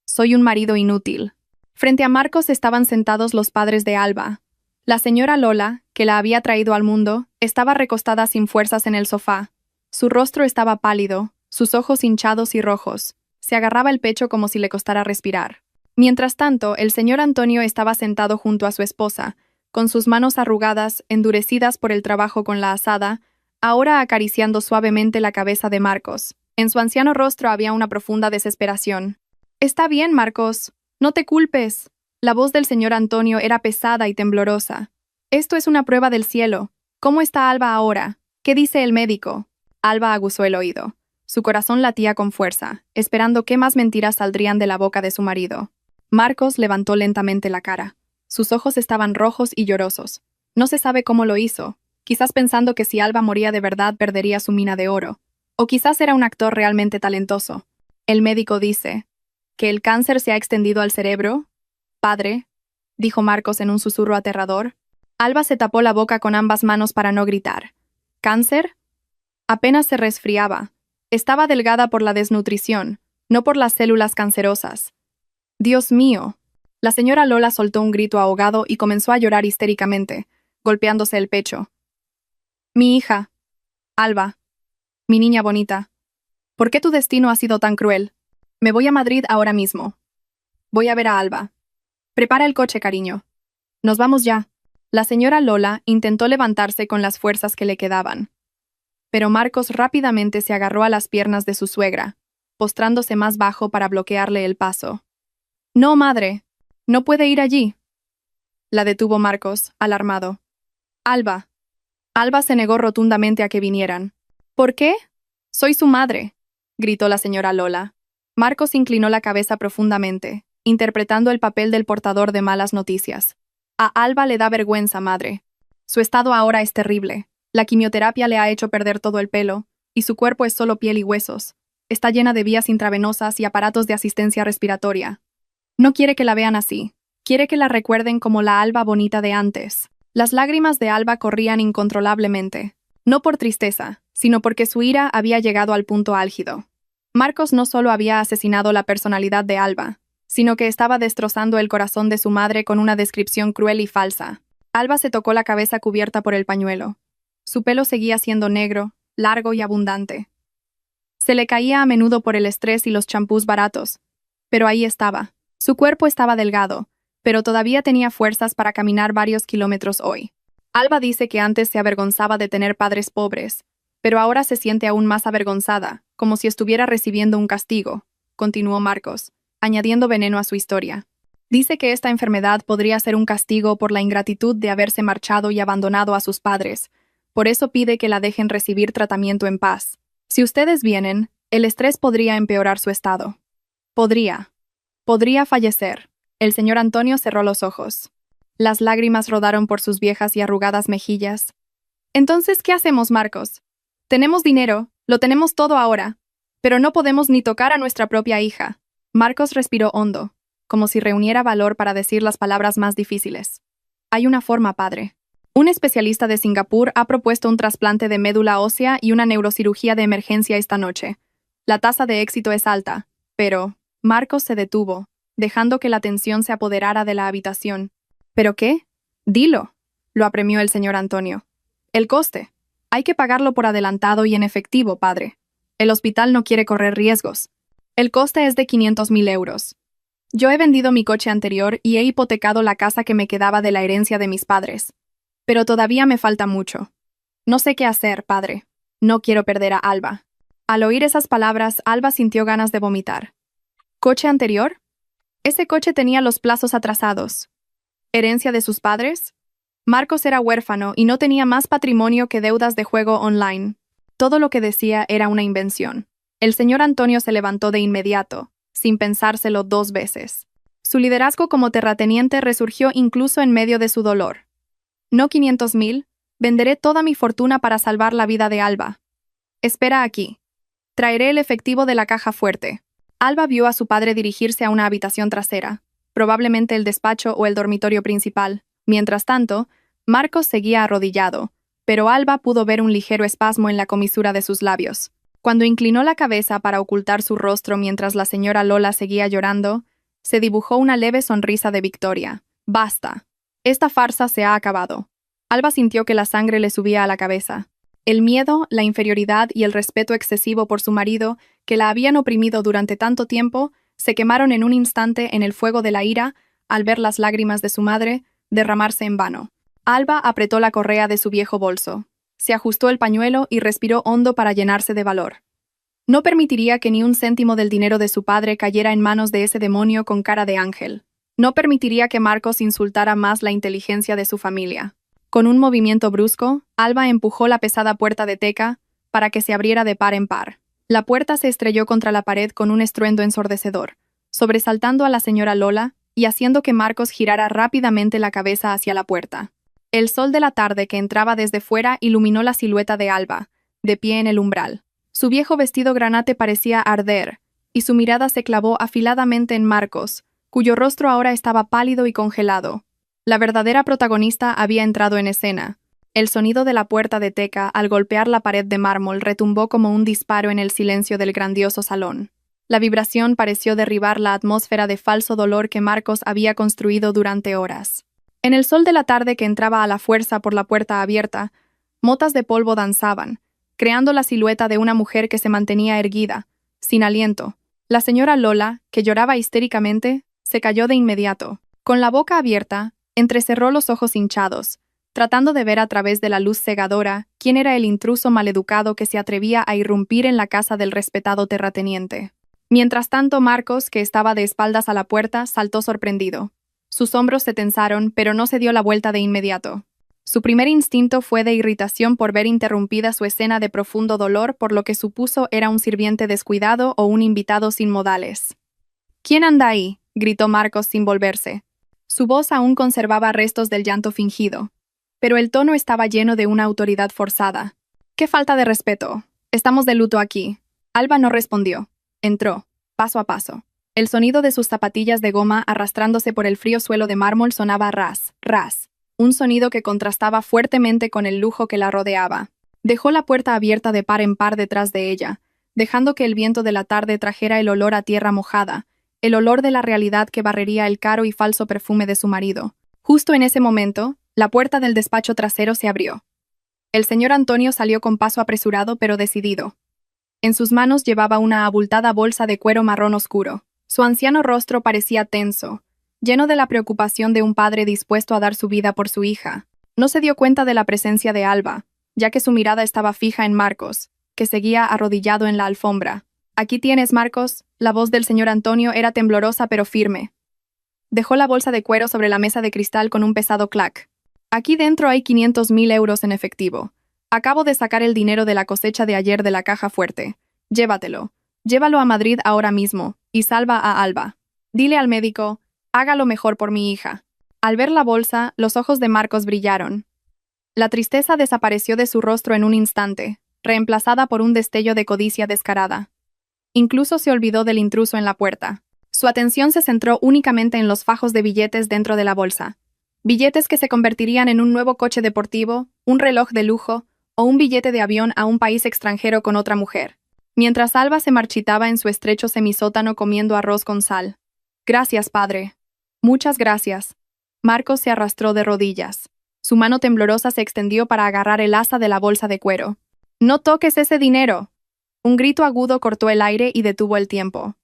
Soy un marido inútil». Frente a Marcos estaban sentados los padres de Alba. La señora Lola, que la había traído al mundo, estaba recostada sin fuerzas en el sofá. Su rostro estaba pálido, sus ojos hinchados y rojos. Se agarraba el pecho como si le costara respirar. Mientras tanto, el señor Antonio estaba sentado junto a su esposa, con sus manos arrugadas, endurecidas por el trabajo con la azada, ahora acariciando suavemente la cabeza de Marcos. En su anciano rostro había una profunda desesperación. «Está bien, Marcos. No te culpes». La voz del señor Antonio era pesada y temblorosa. «Esto es una prueba del cielo. ¿Cómo está Alba ahora? ¿Qué dice el médico?» Alba aguzó el oído. Su corazón latía con fuerza, esperando qué más mentiras saldrían de la boca de su marido. Marcos levantó lentamente la cara. Sus ojos estaban rojos y llorosos. No se sabe cómo lo hizo, quizás pensando que si Alba moría de verdad perdería su mina de oro. O quizás era un actor realmente talentoso. El médico dice que el cáncer se ha extendido al cerebro. «Padre», dijo Marcos en un susurro aterrador. Alba se tapó la boca con ambas manos para no gritar. «¿Cáncer?» Apenas se resfriaba. Estaba delgada por la desnutrición, no por las células cancerosas. «Dios mío». La señora Lola soltó un grito ahogado y comenzó a llorar histéricamente, golpeándose el pecho. «Mi hija. Alba. Mi niña bonita. ¿Por qué tu destino ha sido tan cruel? Me voy a Madrid ahora mismo. Voy a ver a Alba. Prepara el coche, cariño. Nos vamos ya». La señora Lola intentó levantarse con las fuerzas que le quedaban. Pero Marcos rápidamente se agarró a las piernas de su suegra, postrándose más bajo para bloquearle el paso. «No, madre. No puede ir allí». La detuvo Marcos, alarmado. «Alba». Alba se negó rotundamente a que vinieran. «¿Por qué? Soy su madre», gritó la señora Lola. Marcos inclinó la cabeza profundamente, interpretando el papel del portador de malas noticias. «A Alba le da vergüenza, madre. Su estado ahora es terrible. La quimioterapia le ha hecho perder todo el pelo, y su cuerpo es solo piel y huesos. Está llena de vías intravenosas y aparatos de asistencia respiratoria. No quiere que la vean así. Quiere que la recuerden como la Alba bonita de antes». Las lágrimas de Alba corrían incontrolablemente, no por tristeza, sino porque su ira había llegado al punto álgido. Marcos no solo había asesinado la personalidad de Alba, sino que estaba destrozando el corazón de su madre con una descripción cruel y falsa. Alba se tocó la cabeza cubierta por el pañuelo. Su pelo seguía siendo negro, largo y abundante. Se le caía a menudo por el estrés y los champús baratos, pero ahí estaba. Su cuerpo estaba delgado, pero todavía tenía fuerzas para caminar varios kilómetros hoy. Alba dice que antes se avergonzaba de tener padres pobres, pero ahora se siente aún más avergonzada, como si estuviera recibiendo un castigo, continuó Marcos, añadiendo veneno a su historia. Dice que esta enfermedad podría ser un castigo por la ingratitud de haberse marchado y abandonado a sus padres. Por eso pide que la dejen recibir tratamiento en paz. Si ustedes vienen, el estrés podría empeorar su estado. Podría fallecer. El señor Antonio cerró los ojos. Las lágrimas rodaron por sus viejas y arrugadas mejillas. Entonces, ¿qué hacemos, Marcos? Tenemos dinero, lo tenemos todo ahora, pero no podemos ni tocar a nuestra propia hija. Marcos respiró hondo, como si reuniera valor para decir las palabras más difíciles. Hay una forma, padre. Un especialista de Singapur ha propuesto un trasplante de médula ósea y una neurocirugía de emergencia esta noche. La tasa de éxito es alta, pero Marcos se detuvo, dejando que la tensión se apoderara de la habitación. ¿Pero qué? Dilo, lo apremió el señor Antonio. El coste. Hay que pagarlo por adelantado y en efectivo, padre. El hospital no quiere correr riesgos. El coste es de 500.000 euros. Yo he vendido mi coche anterior y he hipotecado la casa que me quedaba de la herencia de mis padres. Pero todavía me falta mucho. No sé qué hacer, padre. No quiero perder a Alba. Al oír esas palabras, Alba sintió ganas de vomitar. ¿Coche anterior? Ese coche tenía los plazos atrasados. ¿Herencia de sus padres? Marcos era huérfano y no tenía más patrimonio que deudas de juego online. Todo lo que decía era una invención. El señor Antonio se levantó de inmediato, sin pensárselo 2 veces. Su liderazgo como terrateniente resurgió incluso en medio de su dolor. No 500.000, venderé toda mi fortuna para salvar la vida de Alba. Espera aquí. Traeré el efectivo de la caja fuerte. Alba vio a su padre dirigirse a una habitación trasera, probablemente el despacho o el dormitorio principal. Mientras tanto, Marcos seguía arrodillado, pero Alba pudo ver un ligero espasmo en la comisura de sus labios. Cuando inclinó la cabeza para ocultar su rostro mientras la señora Lola seguía llorando, se dibujó una leve sonrisa de victoria. «Basta. Esta farsa se ha acabado». Alba sintió que la sangre le subía a la cabeza. El miedo, la inferioridad y el respeto excesivo por su marido, que la habían oprimido durante tanto tiempo, se quemaron en un instante en el fuego de la ira al ver las lágrimas de su madre derramarse en vano. Alba apretó la correa de su viejo bolso. Se ajustó el pañuelo y respiró hondo para llenarse de valor. No permitiría que ni un céntimo del dinero de su padre cayera en manos de ese demonio con cara de ángel. No permitiría que Marcos insultara más la inteligencia de su familia. Con un movimiento brusco, Alba empujó la pesada puerta de teca para que se abriera de par en par. La puerta se estrelló contra la pared con un estruendo ensordecedor, sobresaltando a la señora Lola y haciendo que Marcos girara rápidamente la cabeza hacia la puerta. El sol de la tarde que entraba desde fuera iluminó la silueta de Alba, de pie en el umbral. Su viejo vestido granate parecía arder, y su mirada se clavó afiladamente en Marcos, cuyo rostro ahora estaba pálido y congelado. La verdadera protagonista había entrado en escena. El sonido de la puerta de teca al golpear la pared de mármol retumbó como un disparo en el silencio del grandioso salón. La vibración pareció derribar la atmósfera de falso dolor que Marcos había construido durante horas. En el sol de la tarde que entraba a la fuerza por la puerta abierta, motas de polvo danzaban, creando la silueta de una mujer que se mantenía erguida, sin aliento. La señora Lola, que lloraba histéricamente, se cayó de inmediato. Con la boca abierta, entrecerró los ojos hinchados, tratando de ver a través de la luz cegadora quién era el intruso maleducado que se atrevía a irrumpir en la casa del respetado terrateniente. Mientras tanto, Marcos, que estaba de espaldas a la puerta, saltó sorprendido. Sus hombros se tensaron, pero no se dio la vuelta de inmediato. Su primer instinto fue de irritación por ver interrumpida su escena de profundo dolor por lo que supuso era un sirviente descuidado o un invitado sin modales. «¿Quién anda ahí?», gritó Marcos sin volverse. Su voz aún conservaba restos del llanto fingido, pero el tono estaba lleno de una autoridad forzada. «¡Qué falta de respeto! Estamos de luto aquí». Alba no respondió. Entró, paso a paso. El sonido de sus zapatillas de goma arrastrándose por el frío suelo de mármol sonaba ras, ras, un sonido que contrastaba fuertemente con el lujo que la rodeaba. Dejó la puerta abierta de par en par detrás de ella, dejando que el viento de la tarde trajera el olor a tierra mojada, el olor de la realidad que barrería el caro y falso perfume de su marido. Justo en ese momento, la puerta del despacho trasero se abrió. El señor Antonio salió con paso apresurado pero decidido. En sus manos llevaba una abultada bolsa de cuero marrón oscuro. Su anciano rostro parecía tenso, lleno de la preocupación de un padre dispuesto a dar su vida por su hija. No se dio cuenta de la presencia de Alba, ya que su mirada estaba fija en Marcos, que seguía arrodillado en la alfombra. «Aquí tienes, Marcos». La voz del señor Antonio era temblorosa pero firme. Dejó la bolsa de cuero sobre la mesa de cristal con un pesado clac. «Aquí dentro hay 500.000 euros en efectivo. Acabo de sacar el dinero de la cosecha de ayer de la caja fuerte. Llévatelo. Llévalo a Madrid ahora mismo y salva a Alba. Dile al médico, haga lo mejor por mi hija». Al ver la bolsa, los ojos de Marcos brillaron. La tristeza desapareció de su rostro en un instante, reemplazada por un destello de codicia descarada. Incluso se olvidó del intruso en la puerta. Su atención se centró únicamente en los fajos de billetes dentro de la bolsa. Billetes que se convertirían en un nuevo coche deportivo, un reloj de lujo o un billete de avión a un país extranjero con otra mujer. Mientras Alba se marchitaba en su estrecho semisótano comiendo arroz con sal. Gracias, padre. Muchas gracias. Marcos se arrastró de rodillas. Su mano temblorosa se extendió para agarrar el asa de la bolsa de cuero. ¡No toques ese dinero! Un grito agudo cortó el aire y detuvo el tiempo.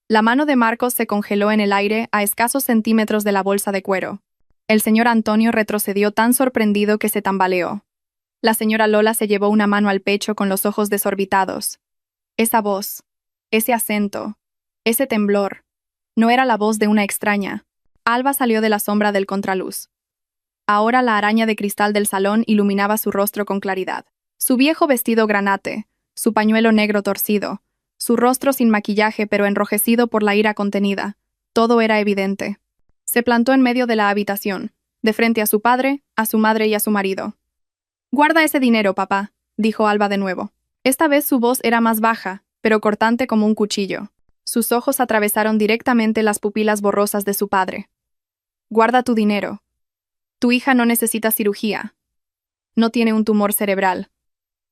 La mano de Marcos se congeló en el aire a escasos centímetros de la bolsa de cuero. El señor Antonio retrocedió tan sorprendido que se tambaleó. La señora Lola se llevó una mano al pecho con los ojos desorbitados. Esa voz, ese acento, ese temblor, no era la voz de una extraña. Alba salió de la sombra del contraluz. Ahora la araña de cristal del salón iluminaba su rostro con claridad. Su viejo vestido granate, su pañuelo negro torcido, su rostro sin maquillaje pero enrojecido por la ira contenida, todo era evidente. Se plantó en medio de la habitación, de frente a su padre, a su madre y a su marido. «Guarda ese dinero, papá», dijo Alba de nuevo. Esta vez su voz era más baja, pero cortante como un cuchillo. Sus ojos atravesaron directamente las pupilas borrosas de su padre. «Guarda tu dinero. Tu hija no necesita cirugía. No tiene un tumor cerebral.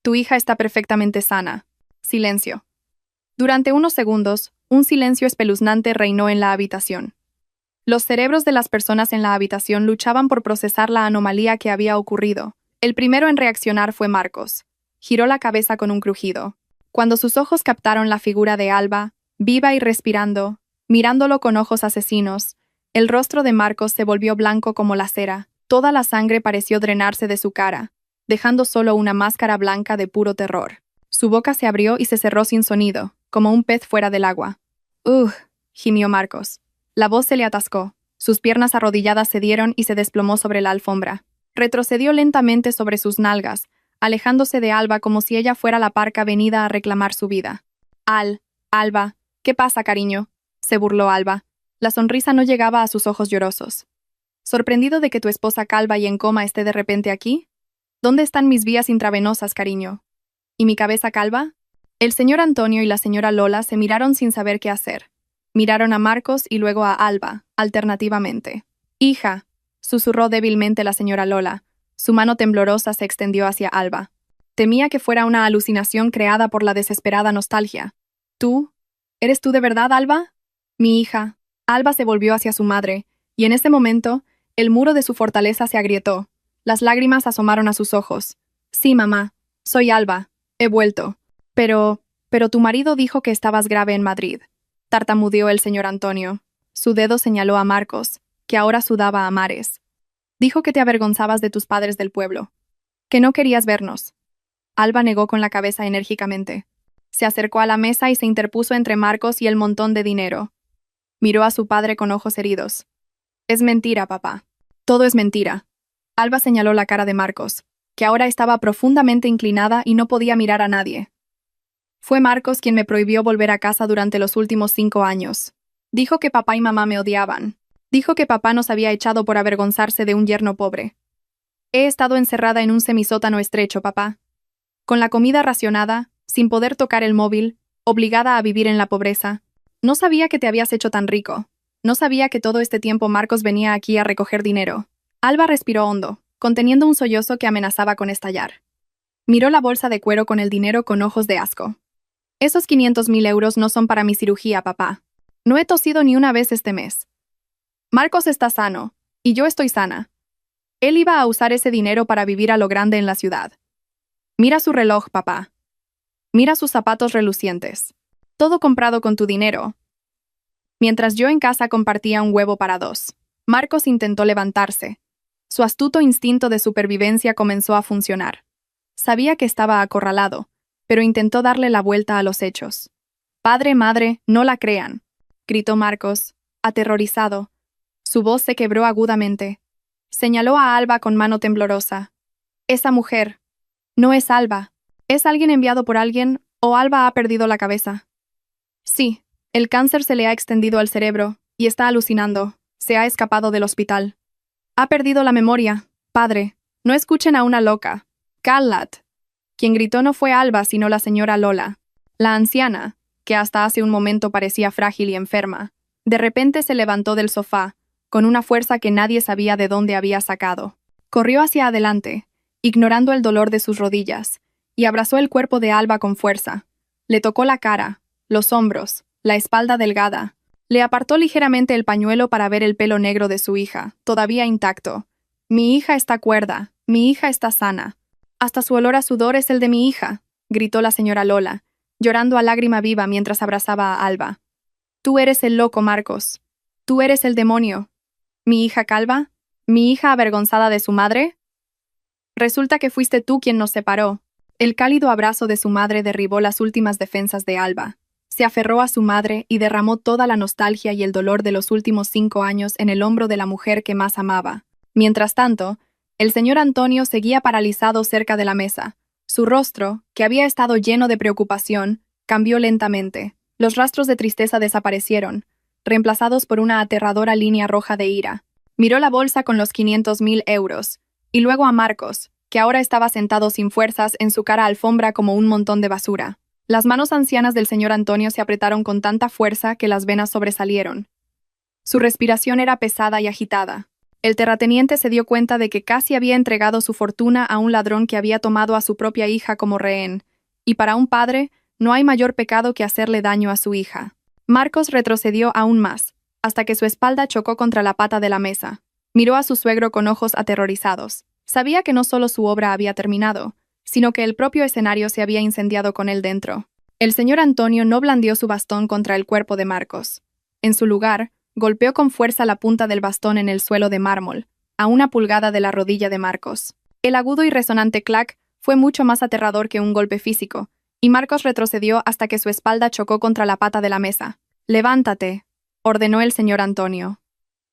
Tu hija está perfectamente sana». Silencio. Durante unos segundos, un silencio espeluznante reinó en la habitación. Los cerebros de las personas en la habitación luchaban por procesar la anomalía que había ocurrido. El primero en reaccionar fue Marcos. Giró la cabeza con un crujido. Cuando sus ojos captaron la figura de Alba, viva y respirando, mirándolo con ojos asesinos, el rostro de Marcos se volvió blanco como la cera. Toda la sangre pareció drenarse de su cara, dejando solo una máscara blanca de puro terror. Su boca se abrió y se cerró sin sonido, como un pez fuera del agua. Gimió Marcos. La voz se le atascó. Sus piernas arrodilladas cedieron y se desplomó sobre la alfombra. Retrocedió lentamente sobre sus nalgas, alejándose de Alba como si ella fuera la parca venida a reclamar su vida. Alba, ¿qué pasa, cariño?», se burló Alba. La sonrisa no llegaba a sus ojos llorosos. «¿Sorprendido de que tu esposa calva y en coma esté de repente aquí? ¿Dónde están mis vías intravenosas, cariño? ¿Y mi cabeza calva?». El señor Antonio y la señora Lola se miraron sin saber qué hacer. Miraron a Marcos y luego a Alba, alternativamente. «Hija», susurró débilmente la señora Lola. Su mano temblorosa se extendió hacia Alba. Temía que fuera una alucinación creada por la desesperada nostalgia. «¿Tú? ¿Eres tú de verdad, Alba?». «Mi hija». Alba se volvió hacia su madre, y en ese momento, el muro de su fortaleza se agrietó. Las lágrimas asomaron a sus ojos. «Sí, mamá. Soy Alba. He vuelto. Pero tu marido dijo que estabas grave en Madrid», tartamudeó el señor Antonio. Su dedo señaló a Marcos, que ahora sudaba a mares. «Dijo que te avergonzabas de tus padres del pueblo. Que no querías vernos». Alba negó con la cabeza enérgicamente. Se acercó a la mesa y se interpuso entre Marcos y el montón de dinero. Miró a su padre con ojos heridos. «Es mentira, papá. Todo es mentira». Alba señaló la cara de Marcos, que ahora estaba profundamente inclinada y no podía mirar a nadie. «Fue Marcos quien me prohibió volver a casa durante los últimos 5 años. Dijo que papá y mamá me odiaban. Dijo que papá nos había echado por avergonzarse de un yerno pobre. He estado encerrada en un semisótano estrecho, papá. Con la comida racionada, sin poder tocar el móvil, obligada a vivir en la pobreza. No sabía que te habías hecho tan rico. No sabía que todo este tiempo Marcos venía aquí a recoger dinero». Alba respiró hondo, conteniendo un sollozo que amenazaba con estallar. Miró la bolsa de cuero con el dinero con ojos de asco. «Esos 500.000 euros no son para mi cirugía, papá. No he tosido ni una vez este mes. Marcos está sano, y yo estoy sana. Él iba a usar ese dinero para vivir a lo grande en la ciudad. Mira su reloj, papá. Mira sus zapatos relucientes. Todo comprado con tu dinero». Mientras yo en casa compartía un huevo para 2. Marcos intentó levantarse. Su astuto instinto de supervivencia comenzó a funcionar. Sabía que estaba acorralado, pero intentó darle la vuelta a los hechos. «Padre, madre, no la crean», gritó Marcos, aterrorizado. Su voz se quebró agudamente. Señaló a Alba con mano temblorosa. «Esa mujer. No es Alba. ¿Es alguien enviado por alguien o Alba ha perdido la cabeza?» «Sí, el cáncer se le ha extendido al cerebro y está alucinando. Se ha escapado del hospital. Ha perdido la memoria. Padre, No escuchen a una loca. Callat. Quien gritó no fue Alba, sino la señora Lola. La anciana, que hasta hace un momento parecía frágil y enferma, de repente se levantó del sofá, con una fuerza que nadie sabía de dónde había sacado. Corrió hacia adelante, ignorando el dolor de sus rodillas, y abrazó el cuerpo de Alba con fuerza. Le tocó la cara, los hombros, la espalda delgada. Le apartó ligeramente el pañuelo para ver el pelo negro de su hija, todavía intacto. Mi hija está cuerda, mi hija está sana. Hasta su olor a sudor es el de mi hija, gritó la señora Lola, llorando a lágrima viva mientras abrazaba a Alba. Tú eres el loco, Marcos. Tú eres el demonio. ¿Mi hija calva? ¿Mi hija avergonzada de su madre? Resulta que fuiste tú quien nos separó. El cálido abrazo de su madre derribó las últimas defensas de Alba. Se aferró a su madre y derramó toda la nostalgia y el dolor de los últimos 5 años en el hombro de la mujer que más amaba. Mientras tanto, el señor Antonio seguía paralizado cerca de la mesa. Su rostro, que había estado lleno de preocupación, cambió lentamente. Los rastros de tristeza desaparecieron, reemplazados por una aterradora línea roja de ira. Miró la bolsa con los 500.000 euros, y luego a Marcos, que ahora estaba sentado sin fuerzas en su cara alfombra como un montón de basura. Las manos ancianas del señor Antonio se apretaron con tanta fuerza que las venas sobresalieron. Su respiración era pesada y agitada. El terrateniente se dio cuenta de que casi había entregado su fortuna a un ladrón que había tomado a su propia hija como rehén, y para un padre no hay mayor pecado que hacerle daño a su hija. Marcos retrocedió aún más, hasta que su espalda chocó contra la pata de la mesa. Miró a su suegro con ojos aterrorizados. Sabía que no solo su obra había terminado, sino que el propio escenario se había incendiado con él dentro. El señor Antonio no blandió su bastón contra el cuerpo de Marcos. En su lugar, golpeó con fuerza la punta del bastón en el suelo de mármol, a 1 pulgada de la rodilla de Marcos. El agudo y resonante clac fue mucho más aterrador que un golpe físico, y Marcos retrocedió hasta que su espalda chocó contra la pata de la mesa. «Levántate», ordenó el señor Antonio.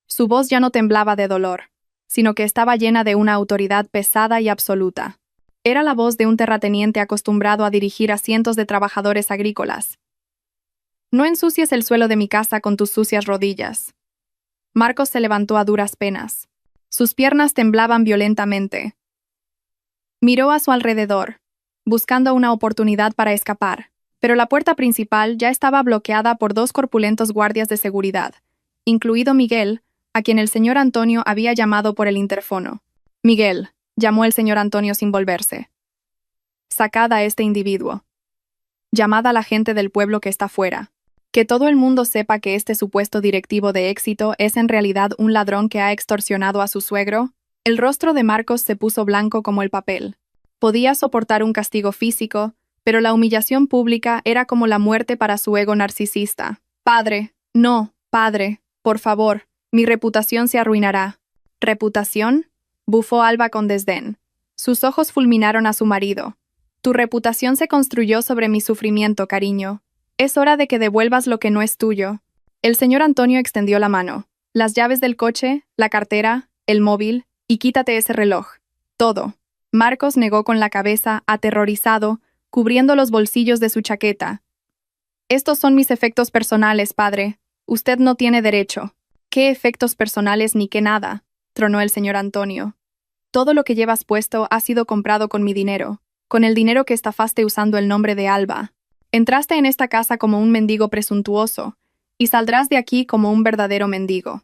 Su voz ya no temblaba de dolor, sino que estaba llena de una autoridad pesada y absoluta. Era la voz de un terrateniente acostumbrado a dirigir a cientos de trabajadores agrícolas. «No ensucies el suelo de mi casa con tus sucias rodillas». Marcos se levantó a duras penas. Sus piernas temblaban violentamente. Miró a su alrededor, buscando una oportunidad para escapar, pero la puerta principal ya estaba bloqueada por 2 corpulentos guardias de seguridad, incluido Miguel, a quien el señor Antonio había llamado por el interfono. «Miguel», llamó el señor Antonio sin volverse. «Sacad a este individuo. Llamad a la gente del pueblo que está fuera. Que todo el mundo sepa que este supuesto directivo de éxito es en realidad un ladrón que ha extorsionado a su suegro». El rostro de Marcos se puso blanco como el papel. Podía soportar un castigo físico, pero la humillación pública era como la muerte para su ego narcisista. «Padre, no, padre, por favor, mi reputación se arruinará». «¿Reputación?», bufó Alba con desdén. Sus ojos fulminaron a su marido. «Tu reputación se construyó sobre mi sufrimiento, cariño. Es hora de que devuelvas lo que no es tuyo». El señor Antonio extendió la mano. «Las llaves del coche, la cartera, el móvil, y quítate ese reloj. Todo». Marcos negó con la cabeza, aterrorizado, cubriendo los bolsillos de su chaqueta. «Estos son mis efectos personales, padre. Usted no tiene derecho». «¿Qué efectos personales ni qué nada?», tronó el señor Antonio. «Todo lo que llevas puesto ha sido comprado con mi dinero, con el dinero que estafaste usando el nombre de Alba. Entraste en esta casa como un mendigo presuntuoso, y saldrás de aquí como un verdadero mendigo».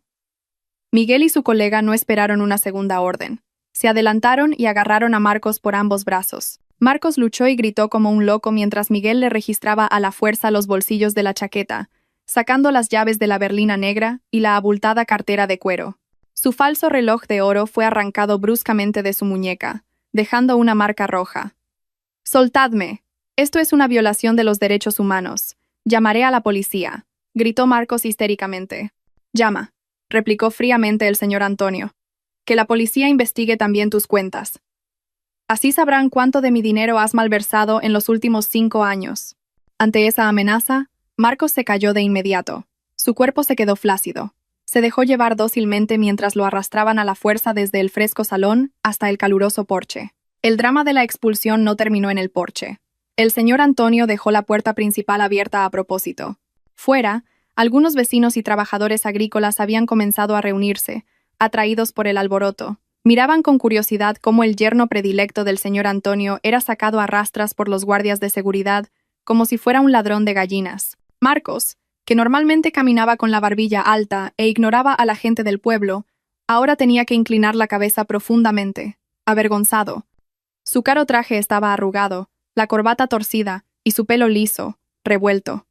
Miguel y su colega no esperaron una segunda orden. Se adelantaron y agarraron a Marcos por ambos brazos. Marcos luchó y gritó como un loco mientras Miguel le registraba a la fuerza los bolsillos de la chaqueta, sacando las llaves de la berlina negra y la abultada cartera de cuero. Su falso reloj de oro fue arrancado bruscamente de su muñeca, dejando una marca roja. «Soltadme. Esto es una violación de los derechos humanos. Llamaré a la policía», gritó Marcos histéricamente. «Llama», replicó fríamente el señor Antonio. «Que la policía investigue también tus cuentas. Así sabrán cuánto de mi dinero has malversado en los últimos 5 años». Ante esa amenaza, Marcos se cayó de inmediato. Su cuerpo se quedó flácido. Se dejó llevar dócilmente mientras lo arrastraban a la fuerza desde el fresco salón hasta el caluroso porche. El drama de la expulsión no terminó en el porche. El señor Antonio dejó la puerta principal abierta a propósito. Fuera, algunos vecinos y trabajadores agrícolas habían comenzado a reunirse, atraídos por el alboroto. Miraban con curiosidad cómo el yerno predilecto del señor Antonio era sacado a rastras por los guardias de seguridad, como si fuera un ladrón de gallinas. Marcos, que normalmente caminaba con la barbilla alta e ignoraba a la gente del pueblo, ahora tenía que inclinar la cabeza profundamente, avergonzado. Su caro traje estaba arrugado, la corbata torcida y su pelo liso, revuelto.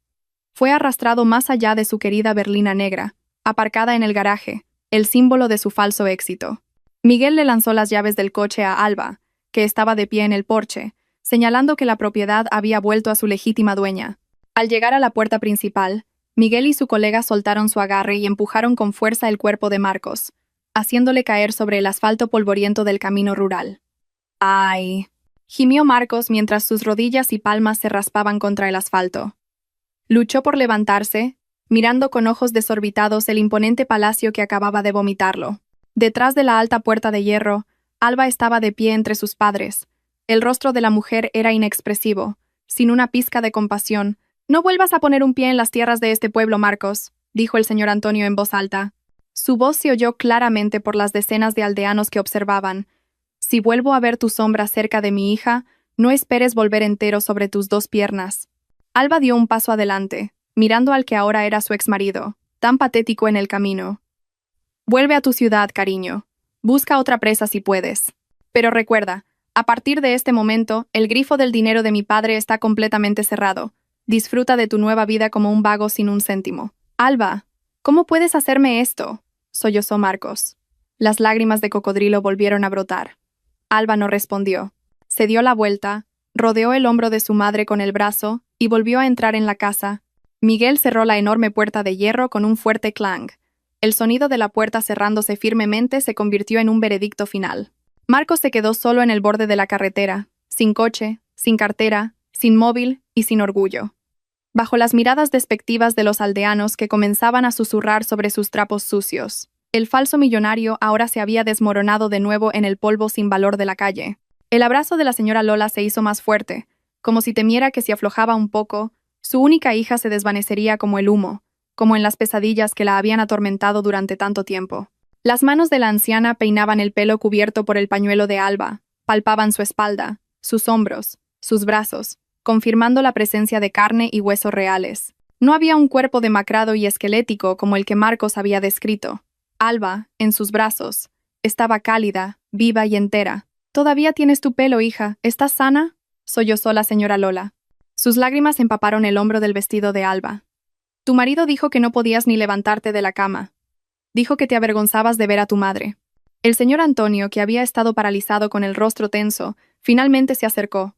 Fue arrastrado más allá de su querida berlina negra, aparcada en el garaje, el símbolo de su falso éxito. Miguel le lanzó las llaves del coche a Alba, que estaba de pie en el porche, señalando que la propiedad había vuelto a su legítima dueña. Al llegar a la puerta principal, Miguel y su colega soltaron su agarre y empujaron con fuerza el cuerpo de Marcos, haciéndole caer sobre el asfalto polvoriento del camino rural. ¡Ay! Gimió Marcos mientras sus rodillas y palmas se raspaban contra el asfalto. Luchó por levantarse, mirando con ojos desorbitados el imponente palacio que acababa de vomitarlo. Detrás de la alta puerta de hierro, Alba estaba de pie entre sus padres. El rostro de la mujer era inexpresivo, sin una pizca de compasión. «No vuelvas a poner un pie en las tierras de este pueblo, Marcos», dijo el señor Antonio en voz alta. Su voz se oyó claramente por las decenas de aldeanos que observaban. «Si vuelvo a ver tu sombra cerca de mi hija, no esperes volver entero sobre tus dos piernas». Alba dio un paso adelante, mirando al que ahora era su exmarido, tan patético en el camino. «Vuelve a tu ciudad, cariño. Busca otra presa si puedes. Pero recuerda, a partir de este momento, el grifo del dinero de mi padre está completamente cerrado. Disfruta de tu nueva vida como un vago sin un céntimo». «Alba, ¿cómo puedes hacerme esto?», sollozó Marcos. Las lágrimas de cocodrilo volvieron a brotar. Alba no respondió. Se dio la vuelta, rodeó el hombro de su madre con el brazo y volvió a entrar en la casa. Miguel cerró la enorme puerta de hierro con un fuerte clang. El sonido de la puerta cerrándose firmemente se convirtió en un veredicto final. Marcos se quedó solo en el borde de la carretera, sin coche, sin cartera, sin móvil y sin orgullo. Bajo las miradas despectivas de los aldeanos que comenzaban a susurrar sobre sus trapos sucios, el falso millonario ahora se había desmoronado de nuevo en el polvo sin valor de la calle. El abrazo de la señora Lola se hizo más fuerte, como si temiera que si aflojaba un poco, su única hija se desvanecería como el humo, como en las pesadillas que la habían atormentado durante tanto tiempo. Las manos de la anciana peinaban el pelo cubierto por el pañuelo de Alba, palpaban su espalda, sus hombros, sus brazos, confirmando la presencia de carne y huesos reales. No había un cuerpo demacrado y esquelético como el que Marcos había descrito. Alba, en sus brazos, estaba cálida, viva y entera. «¿Todavía tienes tu pelo, hija? ¿Estás sana?», sollozó la señora Lola. Sus lágrimas empaparon el hombro del vestido de Alba. «Tu marido dijo que no podías ni levantarte de la cama. Dijo que te avergonzabas de ver a tu madre». El señor Antonio, que había estado paralizado con el rostro tenso, finalmente se acercó.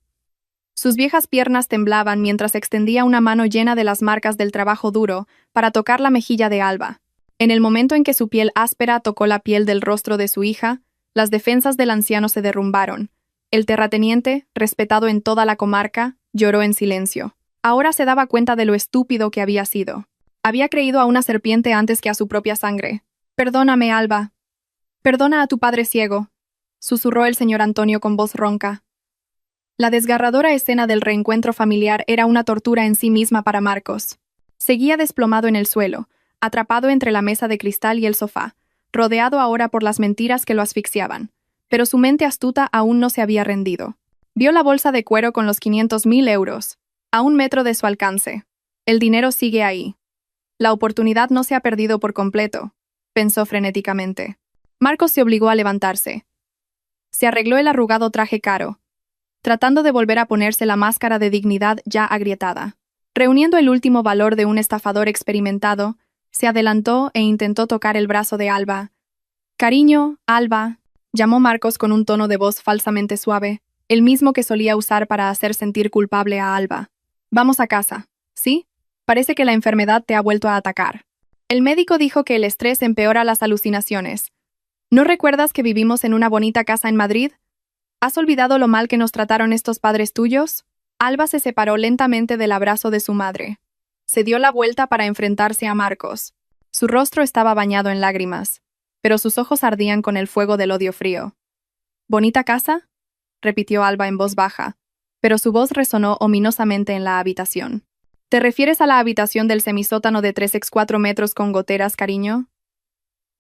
Sus viejas piernas temblaban mientras extendía una mano llena de las marcas del trabajo duro para tocar la mejilla de Alba. En el momento en que su piel áspera tocó la piel del rostro de su hija, las defensas del anciano se derrumbaron. El terrateniente, respetado en toda la comarca, lloró en silencio. Ahora se daba cuenta de lo estúpido que había sido. Había creído a una serpiente antes que a su propia sangre. «Perdóname, Alba. Perdona a tu padre ciego», susurró el señor Antonio con voz ronca. La desgarradora escena del reencuentro familiar era una tortura en sí misma para Marcos. Seguía desplomado en el suelo, atrapado entre la mesa de cristal y el sofá, rodeado ahora por las mentiras que lo asfixiaban. Pero su mente astuta aún no se había rendido. Vio la bolsa de cuero con los 500.000 euros, a 1 metro de su alcance. El dinero sigue ahí. La oportunidad no se ha perdido por completo, pensó frenéticamente. Marcos se obligó a levantarse. Se arregló el arrugado traje caro, tratando de volver a ponerse la máscara de dignidad ya agrietada. Reuniendo el último valor de un estafador experimentado, se adelantó e intentó tocar el brazo de Alba. «Cariño, Alba», llamó Marcos con un tono de voz falsamente suave, el mismo que solía usar para hacer sentir culpable a Alba. «Vamos a casa, ¿sí? Parece que la enfermedad te ha vuelto a atacar. El médico dijo que el estrés empeora las alucinaciones. ¿No recuerdas que vivimos en una bonita casa en Madrid? ¿Has olvidado lo mal que nos trataron estos padres tuyos?» Alba se separó lentamente del abrazo de su madre. Se dio la vuelta para enfrentarse a Marcos. Su rostro estaba bañado en lágrimas, pero sus ojos ardían con el fuego del odio frío. «¿Bonita casa?», repitió Alba en voz baja, pero su voz resonó ominosamente en la habitación. «¿Te refieres a la habitación del semisótano de 3x4 metros con goteras, cariño?».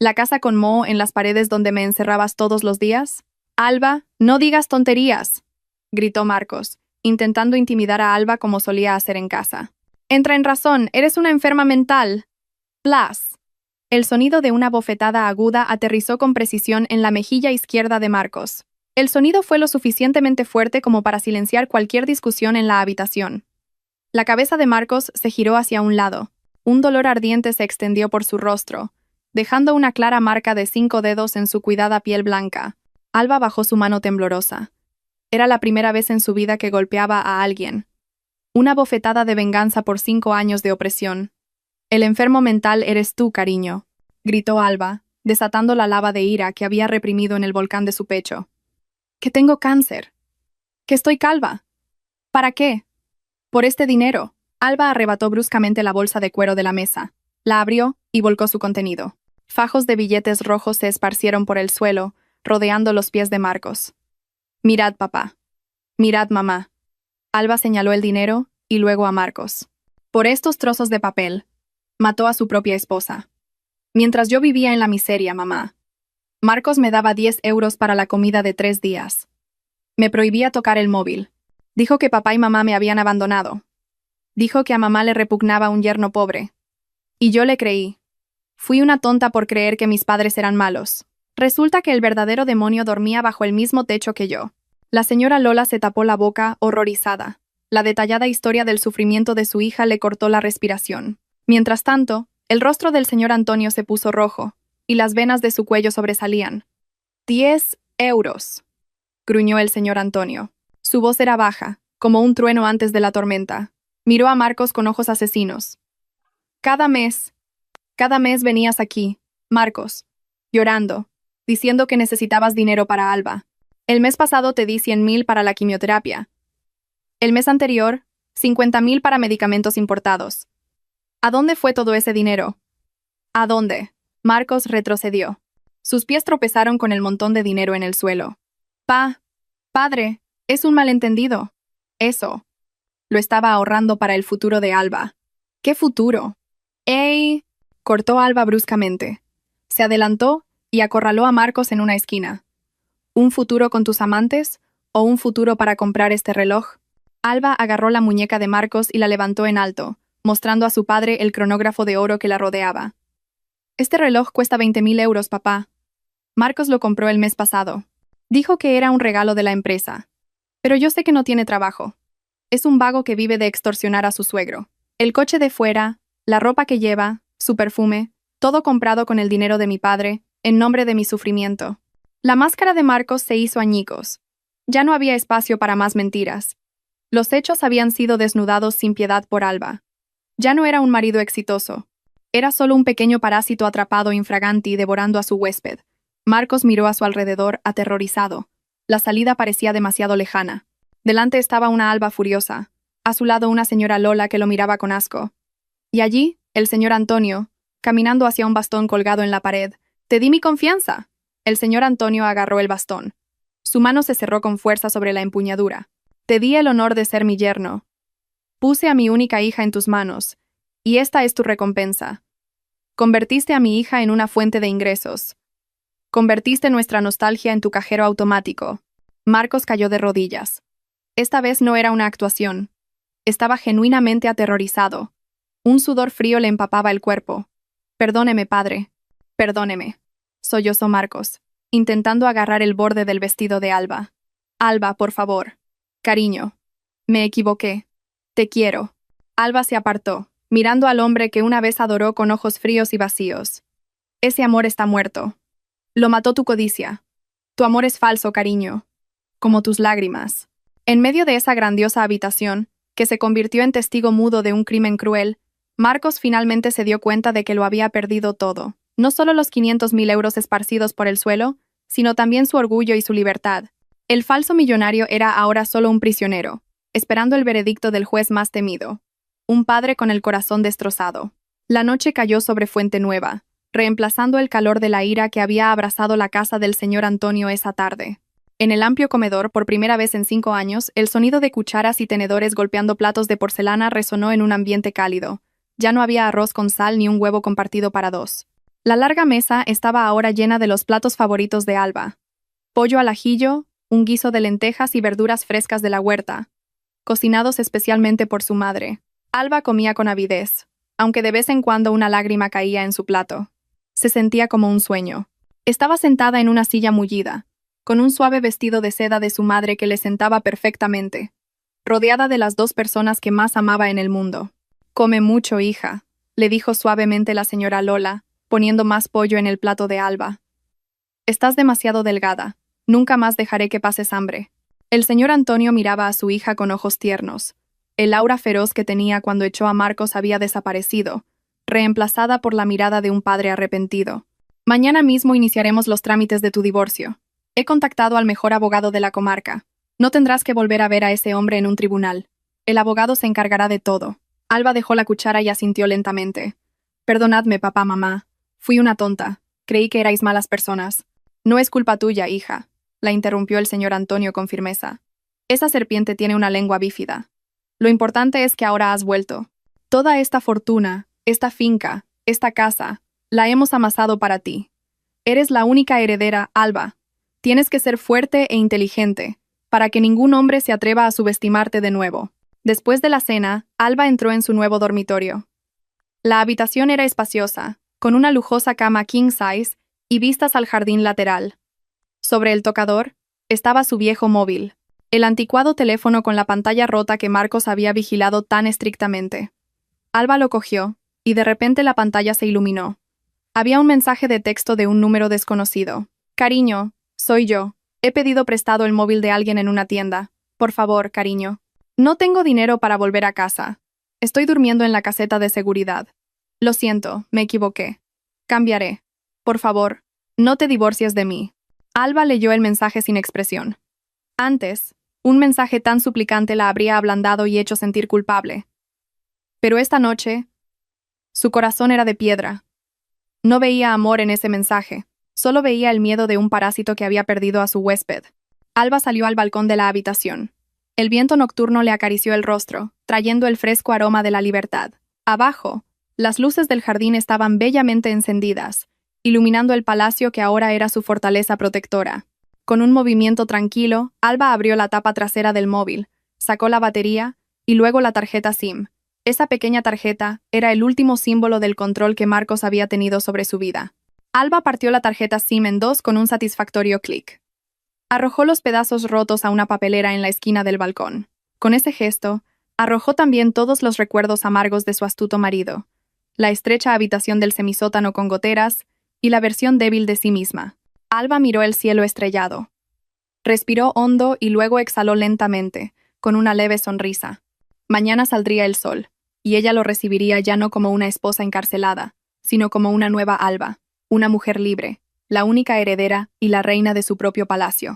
¿La casa con moho en las paredes donde me encerrabas todos los días? Alba, no digas tonterías, gritó Marcos, intentando intimidar a Alba como solía hacer en casa. Entra en razón, eres una enferma mental. Plas. El sonido de una bofetada aguda aterrizó con precisión en la mejilla izquierda de Marcos. El sonido fue lo suficientemente fuerte como para silenciar cualquier discusión en la habitación. La cabeza de Marcos se giró hacia un lado. Un dolor ardiente se extendió por su rostro, dejando una clara marca de 5 dedos en su cuidada piel blanca. Alba bajó su mano temblorosa. Era la primera vez en su vida que golpeaba a alguien. Una bofetada de venganza por 5 años de opresión. El enfermo mental eres tú, cariño, gritó Alba, desatando la lava de ira que había reprimido en el volcán de su pecho. Que tengo cáncer. Que estoy calva. ¿Para qué? Por este dinero. Alba arrebató bruscamente la bolsa de cuero de la mesa, la abrió y volcó su contenido. Fajos de billetes rojos se esparcieron por el suelo, rodeando los pies de Marcos. Mirad, papá. Mirad, mamá. Alba señaló el dinero y luego a Marcos. Por estos trozos de papel, mató a su propia esposa. Mientras yo vivía en la miseria, mamá. Marcos me daba 10 euros para la comida de 3 días. Me prohibía tocar el móvil. Dijo que papá y mamá me habían abandonado. Dijo que a mamá le repugnaba un yerno pobre. Y yo le creí. Fui una tonta por creer que mis padres eran malos. Resulta que el verdadero demonio dormía bajo el mismo techo que yo. La señora Lola se tapó la boca, horrorizada. La detallada historia del sufrimiento de su hija le cortó la respiración. Mientras tanto, el rostro del señor Antonio se puso rojo, y las venas de su cuello sobresalían. 10 euros, gruñó el señor Antonio. Su voz era baja, como un trueno antes de la tormenta. Miró a Marcos con ojos asesinos. Cada mes venías aquí, Marcos, llorando, diciendo que necesitabas dinero para Alba. El mes pasado te di 100.000 para la quimioterapia. El mes anterior, 50.000 para medicamentos importados. ¿A dónde fue todo ese dinero? ¿A dónde? Marcos retrocedió. Sus pies tropezaron con el montón de dinero en el suelo. Padre, es un malentendido. Eso. Lo estaba ahorrando para el futuro de Alba. ¿Qué futuro? ¡Ey! Cortó Alba bruscamente. Se adelantó y acorraló a Marcos en una esquina. ¿Un futuro con tus amantes o un futuro para comprar este reloj? Alba agarró la muñeca de Marcos y la levantó en alto, mostrando a su padre el cronógrafo de oro que la rodeaba. Este reloj cuesta 20.000 euros, papá. Marcos lo compró el mes pasado. Dijo que era un regalo de la empresa. Pero yo sé que no tiene trabajo. Es un vago que vive de extorsionar a su suegro. El coche de fuera, la ropa que lleva, su perfume, todo comprado con el dinero de mi padre, en nombre de mi sufrimiento. La máscara de Marcos se hizo añicos. Ya no había espacio para más mentiras. Los hechos habían sido desnudados sin piedad por Alba. Ya no era un marido exitoso. Era solo un pequeño parásito atrapado infraganti devorando a su huésped. Marcos miró a su alrededor, aterrorizado. La salida parecía demasiado lejana. Delante estaba una Alba furiosa. A su lado una señora Lola que lo miraba con asco. Y allí, el señor Antonio, caminando hacia un bastón colgado en la pared. «Te di mi confianza». El señor Antonio agarró el bastón. Su mano se cerró con fuerza sobre la empuñadura. «Te di el honor de ser mi yerno. Puse a mi única hija en tus manos, y esta es tu recompensa. Convertiste a mi hija en una fuente de ingresos. Convertiste nuestra nostalgia en tu cajero automático». Marcos cayó de rodillas. Esta vez no era una actuación. Estaba genuinamente aterrorizado. Un sudor frío le empapaba el cuerpo. «Perdóneme, padre. Perdóneme», sollozó Marcos, intentando agarrar el borde del vestido de Alba. «Alba, por favor. Cariño. Me equivoqué. Te quiero». Alba se apartó, mirando al hombre que una vez adoró con ojos fríos y vacíos. «Ese amor está muerto. Lo mató tu codicia. Tu amor es falso, cariño. Como tus lágrimas». En medio de esa grandiosa habitación, que se convirtió en testigo mudo de un crimen cruel, Marcos finalmente se dio cuenta de que lo había perdido todo. No solo los 500.000 euros esparcidos por el suelo, sino también su orgullo y su libertad. El falso millonario era ahora solo un prisionero, esperando el veredicto del juez más temido. Un padre con el corazón destrozado. La noche cayó sobre Fuente Nueva, reemplazando el calor de la ira que había abrazado la casa del señor Antonio esa tarde. En el amplio comedor, por primera vez en 5 años, el sonido de cucharas y tenedores golpeando platos de porcelana resonó en un ambiente cálido. Ya no había arroz con sal ni un huevo compartido para 2. La larga mesa estaba ahora llena de los platos favoritos de Alba. Pollo al ajillo, un guiso de lentejas y verduras frescas de la huerta, cocinados especialmente por su madre. Alba comía con avidez, aunque de vez en cuando una lágrima caía en su plato. Se sentía como un sueño. Estaba sentada en una silla mullida, con un suave vestido de seda de su madre que le sentaba perfectamente, rodeada de las dos personas que más amaba en el mundo. «Come mucho, hija», le dijo suavemente la señora Lola, poniendo más pollo en el plato de Alba. «Estás demasiado delgada. Nunca más dejaré que pases hambre». El señor Antonio miraba a su hija con ojos tiernos. El aura feroz que tenía cuando echó a Marcos había desaparecido, reemplazada por la mirada de un padre arrepentido. «Mañana mismo iniciaremos los trámites de tu divorcio. He contactado al mejor abogado de la comarca. No tendrás que volver a ver a ese hombre en un tribunal. El abogado se encargará de todo». Alba dejó la cuchara y asintió lentamente. «Perdonadme, papá, mamá. Fui una tonta. Creí que erais malas personas». «No es culpa tuya, hija», la interrumpió el señor Antonio con firmeza. «Esa serpiente tiene una lengua bífida. Lo importante es que ahora has vuelto. Toda esta fortuna, esta finca, esta casa, la hemos amasado para ti. Eres la única heredera, Alba. Tienes que ser fuerte e inteligente, para que ningún hombre se atreva a subestimarte de nuevo». Después de la cena, Alba entró en su nuevo dormitorio. La habitación era espaciosa, con una lujosa cama king size y vistas al jardín lateral. Sobre el tocador estaba su viejo móvil, el anticuado teléfono con la pantalla rota que Marcos había vigilado tan estrictamente. Alba lo cogió, y de repente la pantalla se iluminó. Había un mensaje de texto de un número desconocido. «Cariño, soy yo. He pedido prestado el móvil de alguien en una tienda. Por favor, cariño. No tengo dinero para volver a casa. Estoy durmiendo en la caseta de seguridad. Lo siento, me equivoqué. Cambiaré. Por favor, no te divorcies de mí». Alba leyó el mensaje sin expresión. Antes, un mensaje tan suplicante la habría ablandado y hecho sentir culpable. Pero esta noche, su corazón era de piedra. No veía amor en ese mensaje, solo veía el miedo de un parásito que había perdido a su huésped. Alba salió al balcón de la habitación. El viento nocturno le acarició el rostro, trayendo el fresco aroma de la libertad. Abajo, las luces del jardín estaban bellamente encendidas, iluminando el palacio que ahora era su fortaleza protectora. Con un movimiento tranquilo, Alba abrió la tapa trasera del móvil, sacó la batería y luego la tarjeta SIM. Esa pequeña tarjeta era el último símbolo del control que Marcos había tenido sobre su vida. Alba partió la tarjeta SIM en dos con un satisfactorio clic. Arrojó los pedazos rotos a una papelera en la esquina del balcón. Con ese gesto, arrojó también todos los recuerdos amargos de su astuto marido, la estrecha habitación del semisótano con goteras y la versión débil de sí misma. Alba miró el cielo estrellado. Respiró hondo y luego exhaló lentamente, con una leve sonrisa. Mañana saldría el sol, y ella lo recibiría ya no como una esposa encarcelada, sino como una nueva Alba, una mujer libre, la única heredera y la reina de su propio palacio.